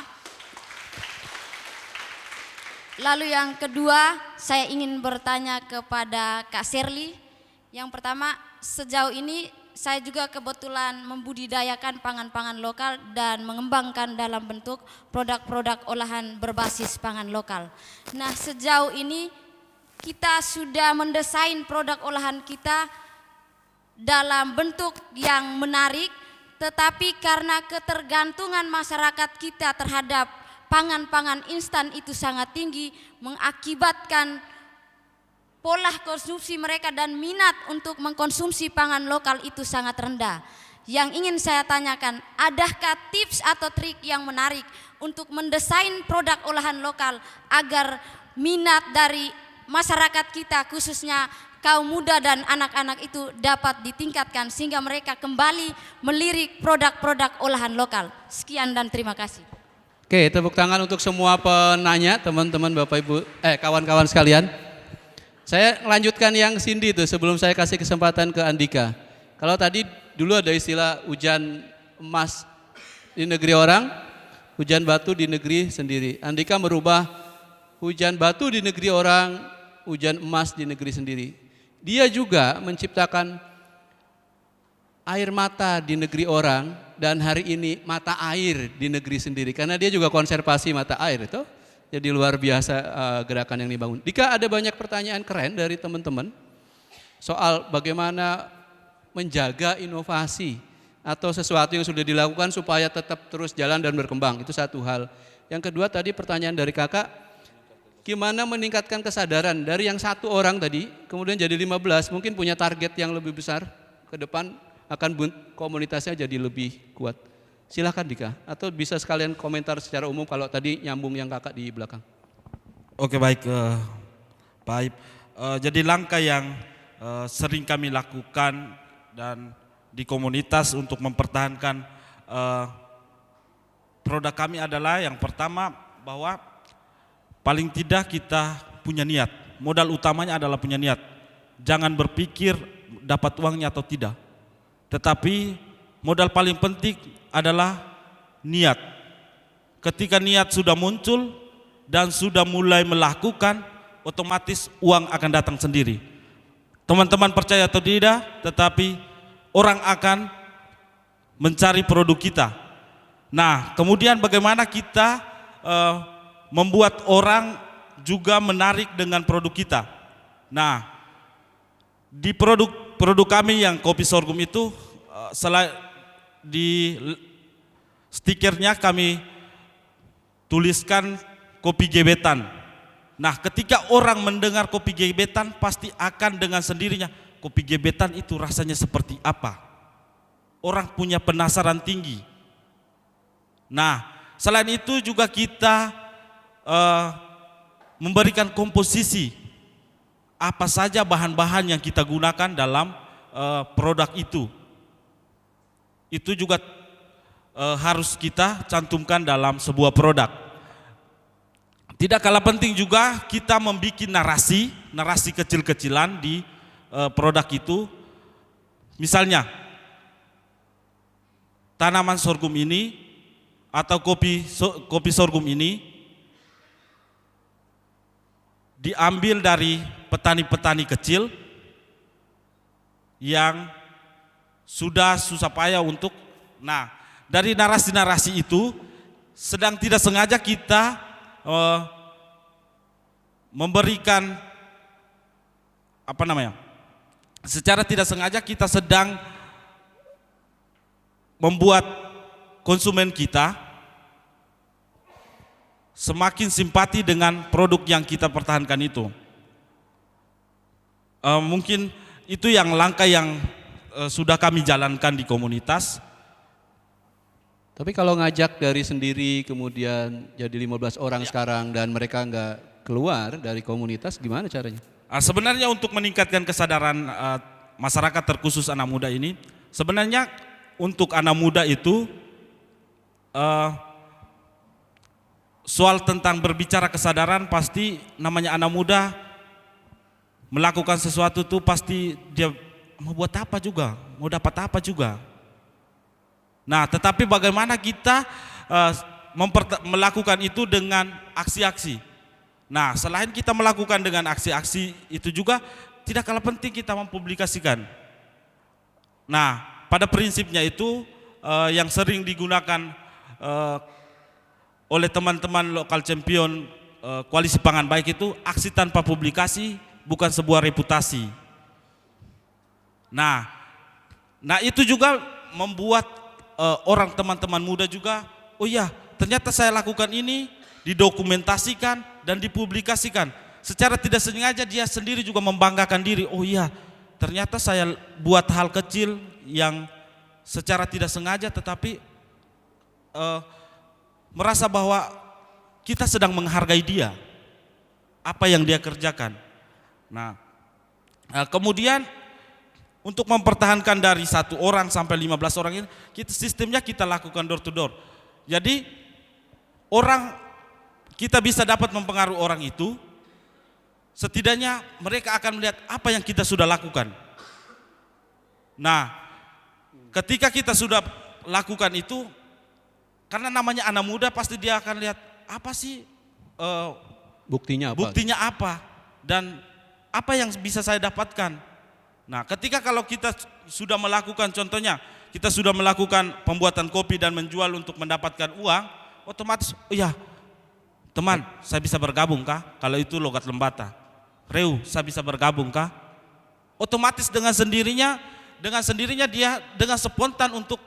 Lalu yang kedua, saya ingin bertanya kepada Kak Sherly. Yang pertama, sejauh ini saya juga kebetulan membudidayakan pangan-pangan lokal dan mengembangkan dalam bentuk produk-produk olahan berbasis pangan lokal. Nah, sejauh ini kita sudah mendesain produk olahan kita dalam bentuk yang menarik, tetapi karena ketergantungan masyarakat kita terhadap pangan-pangan instan itu sangat tinggi, mengakibatkan pola konsumsi mereka dan minat untuk mengkonsumsi pangan lokal itu sangat rendah. Yang ingin saya tanyakan, adakah tips atau trik yang menarik untuk mendesain produk olahan lokal agar minat dari masyarakat kita, khususnya kaum muda dan anak-anak itu dapat ditingkatkan sehingga mereka kembali melirik produk-produk olahan lokal. Sekian dan terima kasih. Oke, tepuk tangan untuk semua penanya, teman-teman, Bapak Ibu, kawan-kawan sekalian. Saya lanjutkan yang Cindy itu sebelum saya kasih kesempatan ke Andika. Kalau tadi dulu ada istilah hujan emas di negeri orang, hujan batu di negeri sendiri. Andika merubah hujan batu di negeri orang, hujan emas di negeri sendiri. Dia juga menciptakan air mata di negeri orang dan hari ini mata air di negeri sendiri. Karena dia juga konservasi mata air itu. Jadi luar biasa gerakan yang dibangun. Dika, ada banyak pertanyaan keren dari teman-teman soal bagaimana menjaga inovasi atau sesuatu yang sudah dilakukan supaya tetap terus jalan dan berkembang. Itu satu hal. Yang kedua tadi pertanyaan dari kakak, gimana meningkatkan kesadaran dari yang satu orang tadi kemudian jadi 15, mungkin punya target yang lebih besar ke depan akan komunitasnya jadi lebih kuat. Silahkan Dika, atau bisa sekalian komentar secara umum kalau tadi nyambung yang kakak di belakang. Oke, baik Pak Aib. Jadi langkah yang sering kami lakukan dan di komunitas untuk mempertahankan produk kami adalah yang pertama bahwa paling tidak kita punya niat. Modal utamanya adalah punya niat. Jangan berpikir dapat uangnya atau tidak. Tetapi modal paling penting adalah niat. Ketika niat sudah muncul dan sudah mulai melakukan, otomatis uang akan datang sendiri. Teman-teman percaya atau tidak, tetapi orang akan mencari produk kita. Nah, kemudian bagaimana kita membuat orang juga menarik dengan produk kita. Nah, di produk kami yang kopi sorghum itu di stikernya kami tuliskan kopi gebetan. Nah, ketika orang mendengar kopi gebetan pasti akan dengan sendirinya kopi gebetan itu rasanya seperti apa. Orang punya penasaran tinggi. Nah, selain itu juga kita memberikan komposisi apa saja bahan-bahan yang kita gunakan dalam produk itu. Itu juga harus kita cantumkan dalam sebuah produk. Tidak kalah penting juga kita membuat narasi kecil-kecilan di produk itu. Misalnya, tanaman sorghum ini atau kopi sorghum ini diambil dari petani-petani kecil yang sudah susah payah untuk, nah dari narasi-narasi itu sedang tidak sengaja kita memberikan secara tidak sengaja kita sedang membuat konsumen kita semakin simpati dengan produk yang kita pertahankan itu. Mungkin itu yang langkah yang sudah kami jalankan di komunitas. Tapi kalau ngajak dari sendiri kemudian jadi 15 orang sekarang dan mereka nggak keluar dari komunitas, gimana caranya? Sebenarnya untuk meningkatkan kesadaran masyarakat terkhusus anak muda ini, sebenarnya untuk anak muda itu soal tentang berbicara kesadaran, pasti namanya anak muda melakukan sesuatu tuh pasti dia mau buat apa juga, mau dapat apa juga. Nah, tetapi bagaimana kita melakukan itu dengan aksi-aksi. Nah, selain kita melakukan dengan aksi-aksi itu juga tidak kalah penting kita mempublikasikan. Nah, pada prinsipnya itu yang sering digunakan oleh teman-teman lokal champion koalisi pangan baik itu, aksi tanpa publikasi bukan sebuah reputasi. Nah itu juga membuat orang teman-teman muda juga, oh ya ternyata saya lakukan ini, didokumentasikan dan dipublikasikan. Secara tidak sengaja dia sendiri juga membanggakan diri, oh iya ternyata saya buat hal kecil yang secara tidak sengaja tetapi merasa bahwa kita sedang menghargai dia, apa yang dia kerjakan. Nah, kemudian untuk mempertahankan dari 1 orang sampai 15 orang ini, sistemnya kita lakukan door to door. Jadi kita bisa dapat mempengaruhi orang itu, setidaknya mereka akan melihat apa yang kita sudah lakukan. Nah, ketika kita sudah lakukan itu, karena namanya anak muda pasti dia akan lihat apa sih buktinya apa dan apa yang bisa saya dapatkan. Nah, ketika kalau kita sudah melakukan, contohnya kita sudah melakukan pembuatan kopi dan menjual untuk mendapatkan uang, otomatis oh ya teman saya bisa bergabung kah? Kalau itu logat lembata, Reu saya bisa bergabung kah? Otomatis dengan sendirinya dia dengan spontan untuk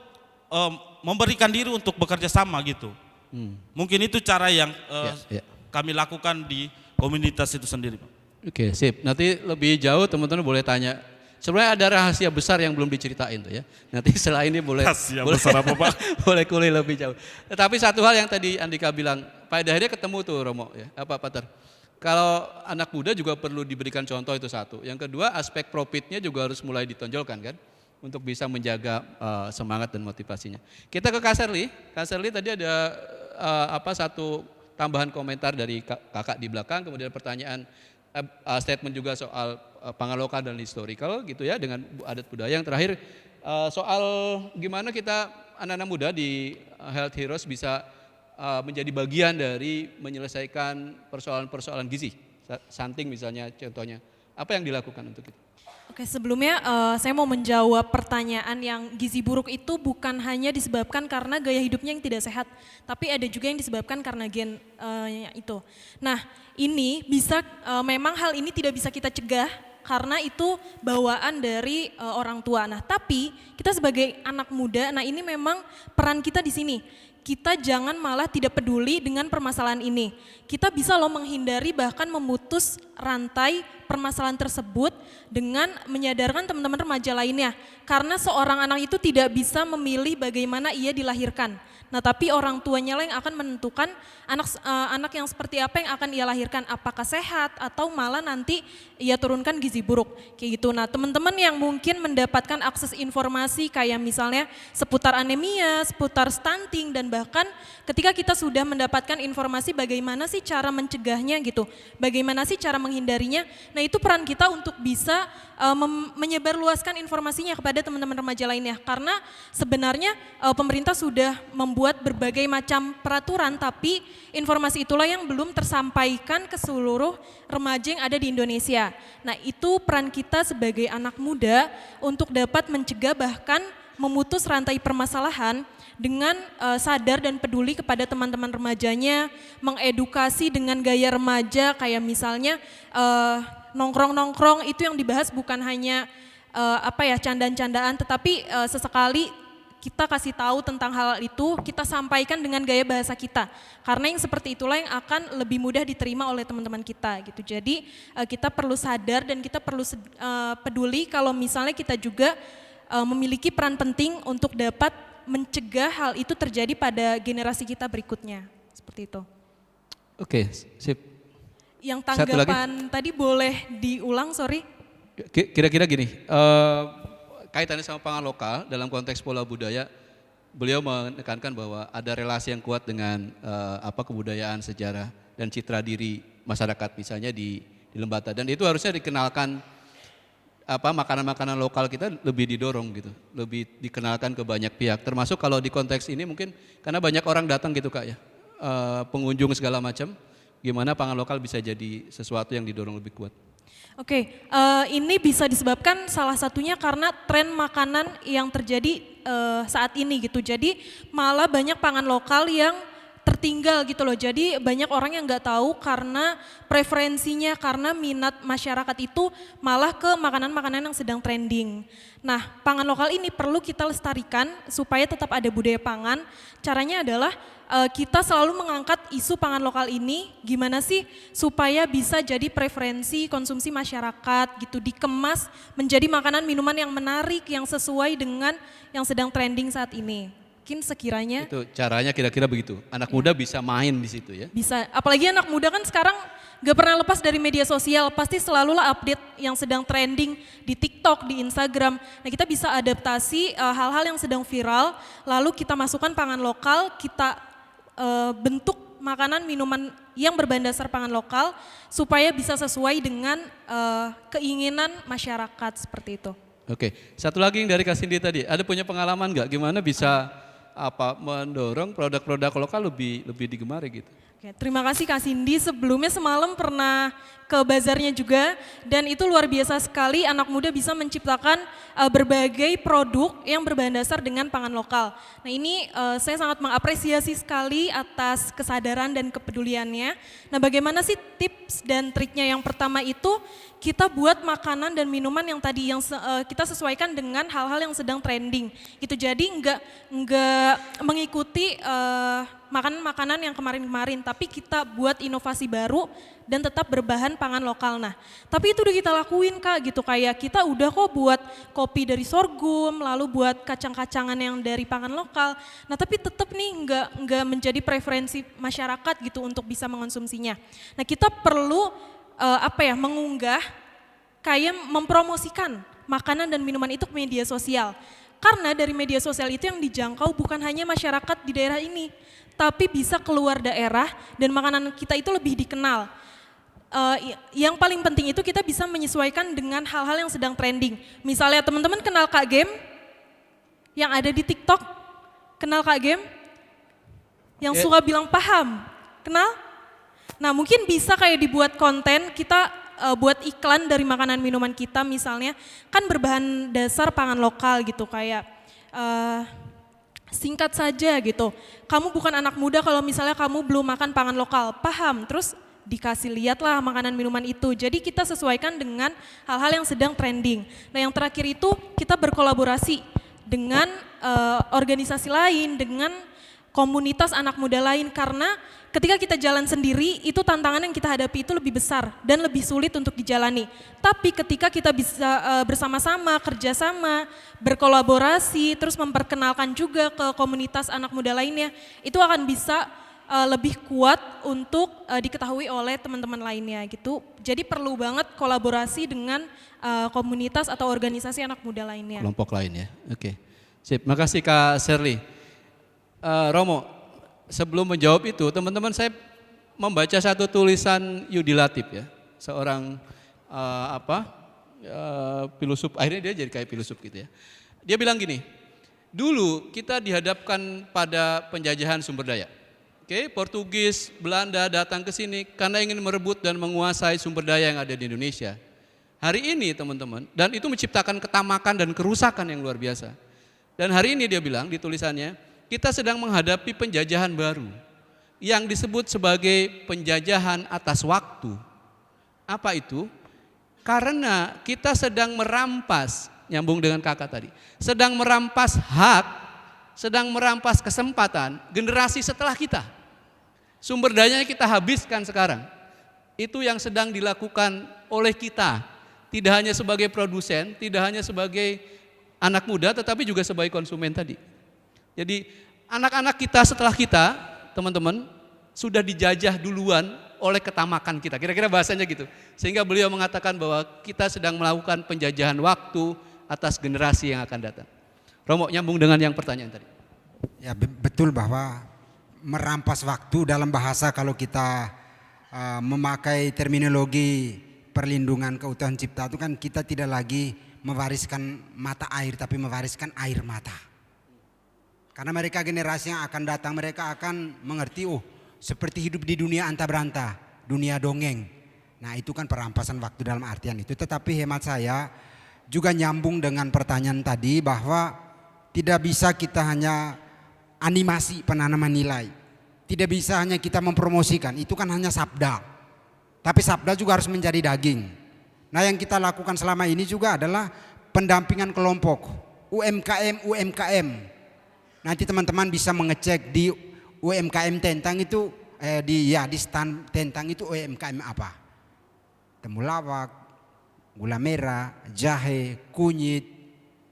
memberikan diri untuk bekerja sama gitu. Mungkin itu cara yang kami lakukan di komunitas itu sendiri. Oke, sip. Nanti lebih jauh teman-teman boleh tanya. Sebenarnya ada rahasia besar yang belum diceritain tuh ya. Nanti setelah ini boleh besar apa Pak? boleh kulik lebih jauh. Tetapi satu hal yang tadi Andika bilang, pada akhirnya ketemu tuh Romo ya. Apa Pater? Kalau anak muda juga perlu diberikan contoh, itu satu. Yang kedua, aspek profitnya juga harus mulai ditonjolkan kan, untuk bisa menjaga semangat dan motivasinya. Kita ke Kak Serly. Kak Serly tadi ada satu tambahan komentar dari kakak di belakang, kemudian pertanyaan statement juga soal pangan lokal dan historical gitu ya, dengan adat budaya. Yang terakhir soal gimana kita anak-anak muda di Health Heroes bisa menjadi bagian dari menyelesaikan persoalan-persoalan gizi, stunting misalnya contohnya. Apa yang dilakukan untuk itu? Oke, sebelumnya saya mau menjawab pertanyaan yang gizi buruk itu bukan hanya disebabkan karena gaya hidupnya yang tidak sehat, tapi ada juga yang disebabkan karena gen itu. Nah, ini bisa memang hal ini tidak bisa kita cegah karena itu bawaan dari orang tua. Nah, tapi kita sebagai anak muda, nah ini memang peran kita di sini. Kita jangan malah tidak peduli dengan permasalahan ini. Kita bisa loh menghindari bahkan memutus rantai permasalahan tersebut dengan menyadarkan teman-teman remaja lainnya. Karena seorang anak itu tidak bisa memilih bagaimana ia dilahirkan. Nah, tapi orang tuanya lah yang akan menentukan anak yang seperti apa yang akan ia lahirkan, apakah sehat atau malah nanti ia turunkan gizi buruk kayak gitu. Nah, teman-teman yang mungkin mendapatkan akses informasi kayak misalnya seputar anemia, seputar stunting dan bahkan ketika kita sudah mendapatkan informasi bagaimana sih cara mencegahnya gitu, bagaimana sih cara menghindarinya. Nah itu peran kita untuk bisa menyebarluaskan informasinya kepada teman-teman remaja lainnya. Karena sebenarnya pemerintah sudah membuat berbagai macam peraturan, tapi informasi itulah yang belum tersampaikan ke seluruh remaja yang ada di Indonesia. Nah itu peran kita sebagai anak muda untuk dapat mencegah bahkan memutus rantai permasalahan dengan sadar dan peduli kepada teman-teman remajanya, mengedukasi dengan gaya remaja kayak misalnya nongkrong-nongkrong itu yang dibahas bukan hanya candaan-candaan, tetapi sesekali kita kasih tahu tentang hal itu, kita sampaikan dengan gaya bahasa kita. Karena yang seperti itulah yang akan lebih mudah diterima oleh teman-teman kita gitu. Jadi kita perlu sadar dan kita perlu peduli kalau misalnya kita juga memiliki peran penting untuk dapat mencegah hal itu terjadi pada generasi kita berikutnya. Seperti itu. Oke, sip. Yang tanggapan tadi boleh diulang, sorry. Kira-kira gini, kaitannya sama pangan lokal dalam konteks pola budaya, beliau menekankan bahwa ada relasi yang kuat dengan kebudayaan, sejarah, dan citra diri masyarakat misalnya di Lembata. Dan itu harusnya dikenalkan makanan-makanan lokal kita lebih didorong gitu, lebih dikenalkan ke banyak pihak. Termasuk kalau di konteks ini mungkin karena banyak orang datang gitu Kak ya, pengunjung segala macam, gimana pangan lokal bisa jadi sesuatu yang didorong lebih kuat. Oke, ini bisa disebabkan salah satunya karena tren makanan yang terjadi saat ini gitu. Jadi malah banyak pangan lokal yang tertinggal gitu loh. Jadi banyak orang yang nggak tahu karena preferensinya, karena minat masyarakat itu malah ke makanan-makanan yang sedang trending. Nah, pangan lokal ini perlu kita lestarikan supaya tetap ada budaya pangan. Caranya adalah kita selalu mengangkat isu pangan lokal ini, gimana sih supaya bisa jadi preferensi konsumsi masyarakat gitu, dikemas menjadi makanan minuman yang menarik, yang sesuai dengan yang sedang trending saat ini. Mungkin sekiranya itu caranya kira-kira begitu. Anak muda bisa main di situ ya. Bisa, apalagi anak muda kan sekarang gak pernah lepas dari media sosial, pasti selalulah update yang sedang trending di TikTok, di Instagram. Nah kita bisa adaptasi hal-hal yang sedang viral, lalu kita masukkan pangan lokal, kita bentuk makanan minuman yang berbahan dasar pangan lokal supaya bisa sesuai dengan keinginan masyarakat seperti itu. Oke, satu lagi yang dari Kak Cindy tadi, ada punya pengalaman nggak gimana bisa mendorong produk-produk lokal lebih digemari gitu? Oke, terima kasih Kak Cindy. Sebelumnya semalam pernah ke bazarnya juga dan itu luar biasa sekali anak muda bisa menciptakan berbagai produk yang berbahan dasar dengan pangan lokal. Nah ini saya sangat mengapresiasi sekali atas kesadaran dan kepeduliannya. Nah bagaimana sih tips dan triknya? Yang pertama itu kita buat makanan dan minuman yang tadi yang kita sesuaikan dengan hal-hal yang sedang trending. Gitu, jadi enggak mengikuti makanan-makanan yang kemarin-kemarin, tapi kita buat inovasi baru dan tetap berbahan pangan lokal. Nah, tapi itu udah kita lakuin Kak gitu, kayak kita udah kok buat kopi dari sorghum, lalu buat kacang-kacangan yang dari pangan lokal. Nah, tapi tetap nih enggak menjadi preferensi masyarakat gitu untuk bisa mengonsumsinya. Nah, kita perlu mengunggah, kayak mempromosikan makanan dan minuman itu ke media sosial. Karena dari media sosial itu yang dijangkau bukan hanya masyarakat di daerah ini, tapi bisa keluar daerah dan makanan kita itu lebih dikenal. Yang paling penting itu kita bisa menyesuaikan dengan hal-hal yang sedang trending. Misalnya teman-teman kenal Kak Game yang ada di TikTok, kenal Kak Game? Yang suka bilang paham, kenal? Nah mungkin bisa kayak dibuat konten, kita buat iklan dari makanan minuman kita misalnya, kan berbahan dasar pangan lokal gitu, kayak singkat saja gitu, kamu bukan anak muda kalau misalnya kamu belum makan pangan lokal, paham, terus dikasih lihatlah makanan minuman itu. Jadi kita sesuaikan dengan hal-hal yang sedang trending. Nah yang terakhir itu kita berkolaborasi dengan organisasi lain, dengan komunitas anak muda lain, karena ketika kita jalan sendiri itu tantangan yang kita hadapi itu lebih besar dan lebih sulit untuk dijalani. Tapi ketika kita bisa bersama-sama, kerjasama, berkolaborasi, terus memperkenalkan juga ke komunitas anak muda lainnya, itu akan bisa lebih kuat untuk diketahui oleh teman-teman lainnya gitu. Jadi perlu banget kolaborasi dengan komunitas atau organisasi anak muda lainnya. Kelompok lain ya, oke. Sip, makasih Kak Shirley. Romo, sebelum menjawab itu, teman-teman saya membaca satu tulisan Yudi Latif ya, seorang filosof, akhirnya dia jadi kayak filosof gitu ya. Dia bilang gini, dulu kita dihadapkan pada penjajahan sumber daya. Oke, Portugis, Belanda datang ke sini karena ingin merebut dan menguasai sumber daya yang ada di Indonesia. Hari ini teman-teman, dan itu menciptakan ketamakan dan kerusakan yang luar biasa. Dan hari ini dia bilang di tulisannya, kita sedang menghadapi penjajahan baru yang disebut sebagai penjajahan atas waktu. Apa itu? Karena kita sedang merampas, nyambung dengan kakak tadi, sedang merampas hak, sedang merampas kesempatan generasi setelah kita. Sumber dayanya kita habiskan sekarang. Itu yang sedang dilakukan oleh kita. Tidak hanya sebagai produsen, tidak hanya sebagai anak muda, tetapi juga sebagai konsumen tadi. Jadi anak-anak kita setelah kita, teman-teman, sudah dijajah duluan oleh ketamakan kita. Kira-kira bahasanya gitu. Sehingga beliau mengatakan bahwa kita sedang melakukan penjajahan waktu atas generasi yang akan datang. Romo, nyambung dengan yang pertanyaan tadi. Ya betul bahwa merampas waktu dalam bahasa kalau kita memakai terminologi perlindungan keutuhan cipta itu kan kita tidak lagi mewariskan mata air tapi mewariskan air mata. Karena mereka generasi yang akan datang mereka akan mengerti seperti hidup di dunia anta beranta, dunia dongeng. Nah itu kan perampasan waktu dalam artian itu. Tetapi hemat saya juga nyambung dengan pertanyaan tadi bahwa tidak bisa kita hanya animasi penanaman nilai. Tidak bisa hanya kita mempromosikan, itu kan hanya sabda. Tapi sabda juga harus menjadi daging. Nah yang kita lakukan selama ini juga adalah pendampingan kelompok UMKM. Nanti teman-teman bisa mengecek di UMKM Tentang itu di stand Tentang itu UMKM apa? Temulawak, gula merah, jahe, kunyit.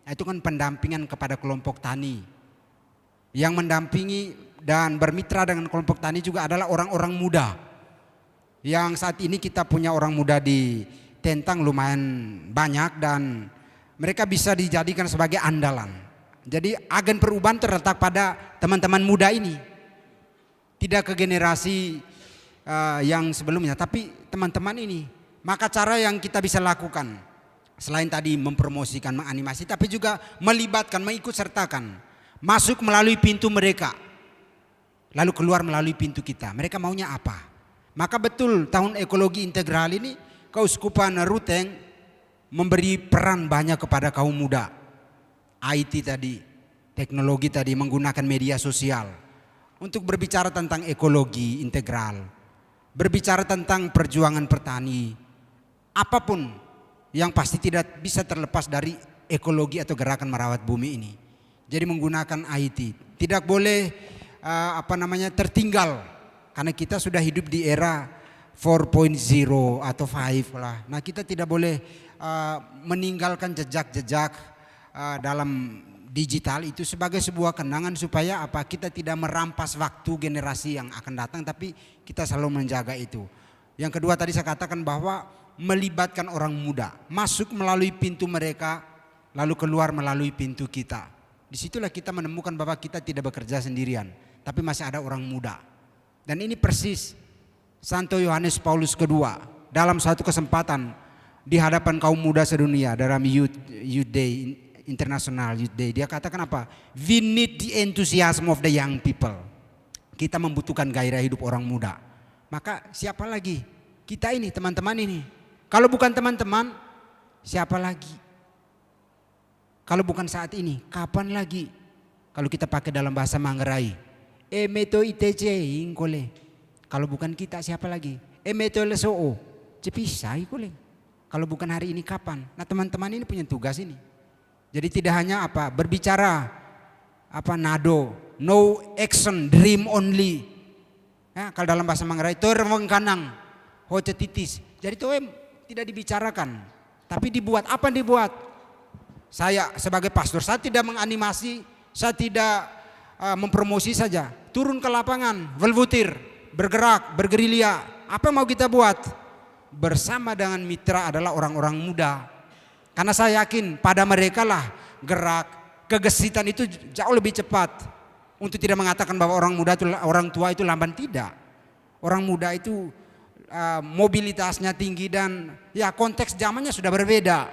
Nah, itu kan pendampingan kepada kelompok tani. Yang mendampingi dan bermitra dengan kelompok tani juga adalah orang-orang muda. Yang saat ini kita punya orang muda di Tentang lumayan banyak dan mereka bisa dijadikan sebagai andalan. Jadi agen perubahan terletak pada teman-teman muda ini. Tidak ke generasi yang sebelumnya, tapi teman-teman ini. Maka cara yang kita bisa lakukan selain tadi mempromosikan, menganimasi, tapi juga melibatkan, mengikut sertakan. Masuk melalui pintu mereka, lalu keluar melalui pintu kita. Mereka maunya apa? Maka betul tahun ekologi integral ini Keuskupan Ruteng memberi peran banyak kepada kaum muda. IT tadi, teknologi tadi, menggunakan media sosial untuk berbicara tentang ekologi integral, berbicara tentang perjuangan petani, apapun yang pasti tidak bisa terlepas dari ekologi atau gerakan merawat bumi ini. Jadi menggunakan IT tidak boleh tertinggal karena kita sudah hidup di era 4.0 atau 5 lah. Nah kita tidak boleh meninggalkan jejak-jejak dalam digital itu sebagai sebuah kenangan supaya kita tidak merampas waktu generasi yang akan datang, tapi kita selalu menjaga itu. Yang kedua tadi saya katakan bahwa melibatkan orang muda, masuk melalui pintu mereka lalu keluar melalui pintu kita. Disitulah kita menemukan bahwa kita tidak bekerja sendirian, tapi masih ada orang muda. Dan ini persis Santo Yohanes Paulus II dalam satu kesempatan di hadapan kaum muda sedunia dalam Youth Day, International Youth Day, dia katakan apa? We need the enthusiasm of the young people. Kita membutuhkan gairah hidup orang muda. Maka siapa lagi? Kita ini, teman-teman ini. Kalau bukan teman-teman, siapa lagi? Kalau bukan saat ini, kapan lagi? Kalau kita pakai dalam bahasa Manggarai, emeto itc ingkole. Kalau bukan kita, siapa lagi? Emeto lesoo, cepisai kole. Kalau bukan hari ini, kapan? Nah teman-teman ini punya tugas ini. Jadi tidak hanya berbicara nado, no action, dream only. Ya, kalau dalam bahasa Manggarai, torweng kanang, hoce titis. Jadi itu tidak dibicarakan, tapi dibuat. Apa yang dibuat? Saya sebagai pastor, saya tidak menganimasi, saya tidak mempromosi saja. Turun ke lapangan, volunteer, bergerak, bergerilya. Apa yang mau kita buat? Bersama dengan mitra adalah orang-orang muda. Karena saya yakin pada mereka lah gerak, kegesitan itu jauh lebih cepat. Untuk tidak mengatakan bahwa orang muda itu, orang tua itu lamban, tidak. Orang muda itu mobilitasnya tinggi dan ya konteks zamannya sudah berbeda.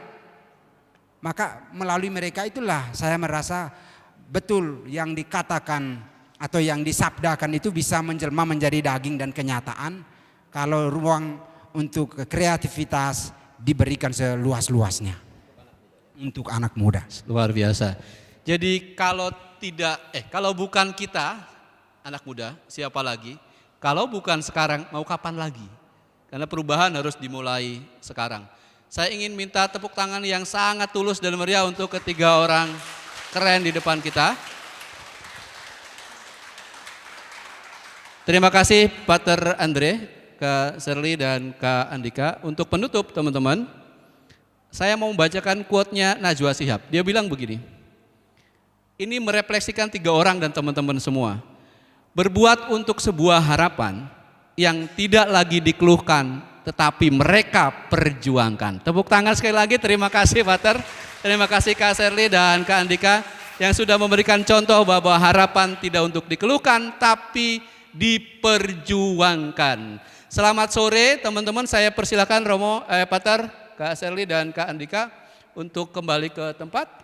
Maka melalui mereka itulah saya merasa betul yang dikatakan atau yang disabdakan itu bisa menjelma menjadi daging dan kenyataan kalau ruang untuk kreativitas diberikan seluas-luasnya untuk anak muda. Luar biasa. Jadi kalau bukan kita anak muda, siapa lagi? Kalau bukan sekarang, mau kapan lagi? Karena perubahan harus dimulai sekarang. Saya ingin minta tepuk tangan yang sangat tulus dan meriah untuk ketiga orang keren di depan kita. Terima kasih Pater Andre, Kak Shirley dan Kak Andika. Untuk penutup teman-teman, saya mau membacakan quote-nya Najwa Shihab. Dia bilang begini, ini merefleksikan tiga orang dan teman-teman semua. Berbuat untuk sebuah harapan yang tidak lagi dikeluhkan, tetapi mereka perjuangkan. Tepuk tangan sekali lagi, terima kasih Pater. Terima kasih Kak Shirley dan Kak Andika yang sudah memberikan contoh bahwa harapan tidak untuk dikeluhkan, tapi diperjuangkan. Selamat sore teman-teman, saya persilakan Pater, Kak Shirley dan Kak Andika untuk kembali ke tempat.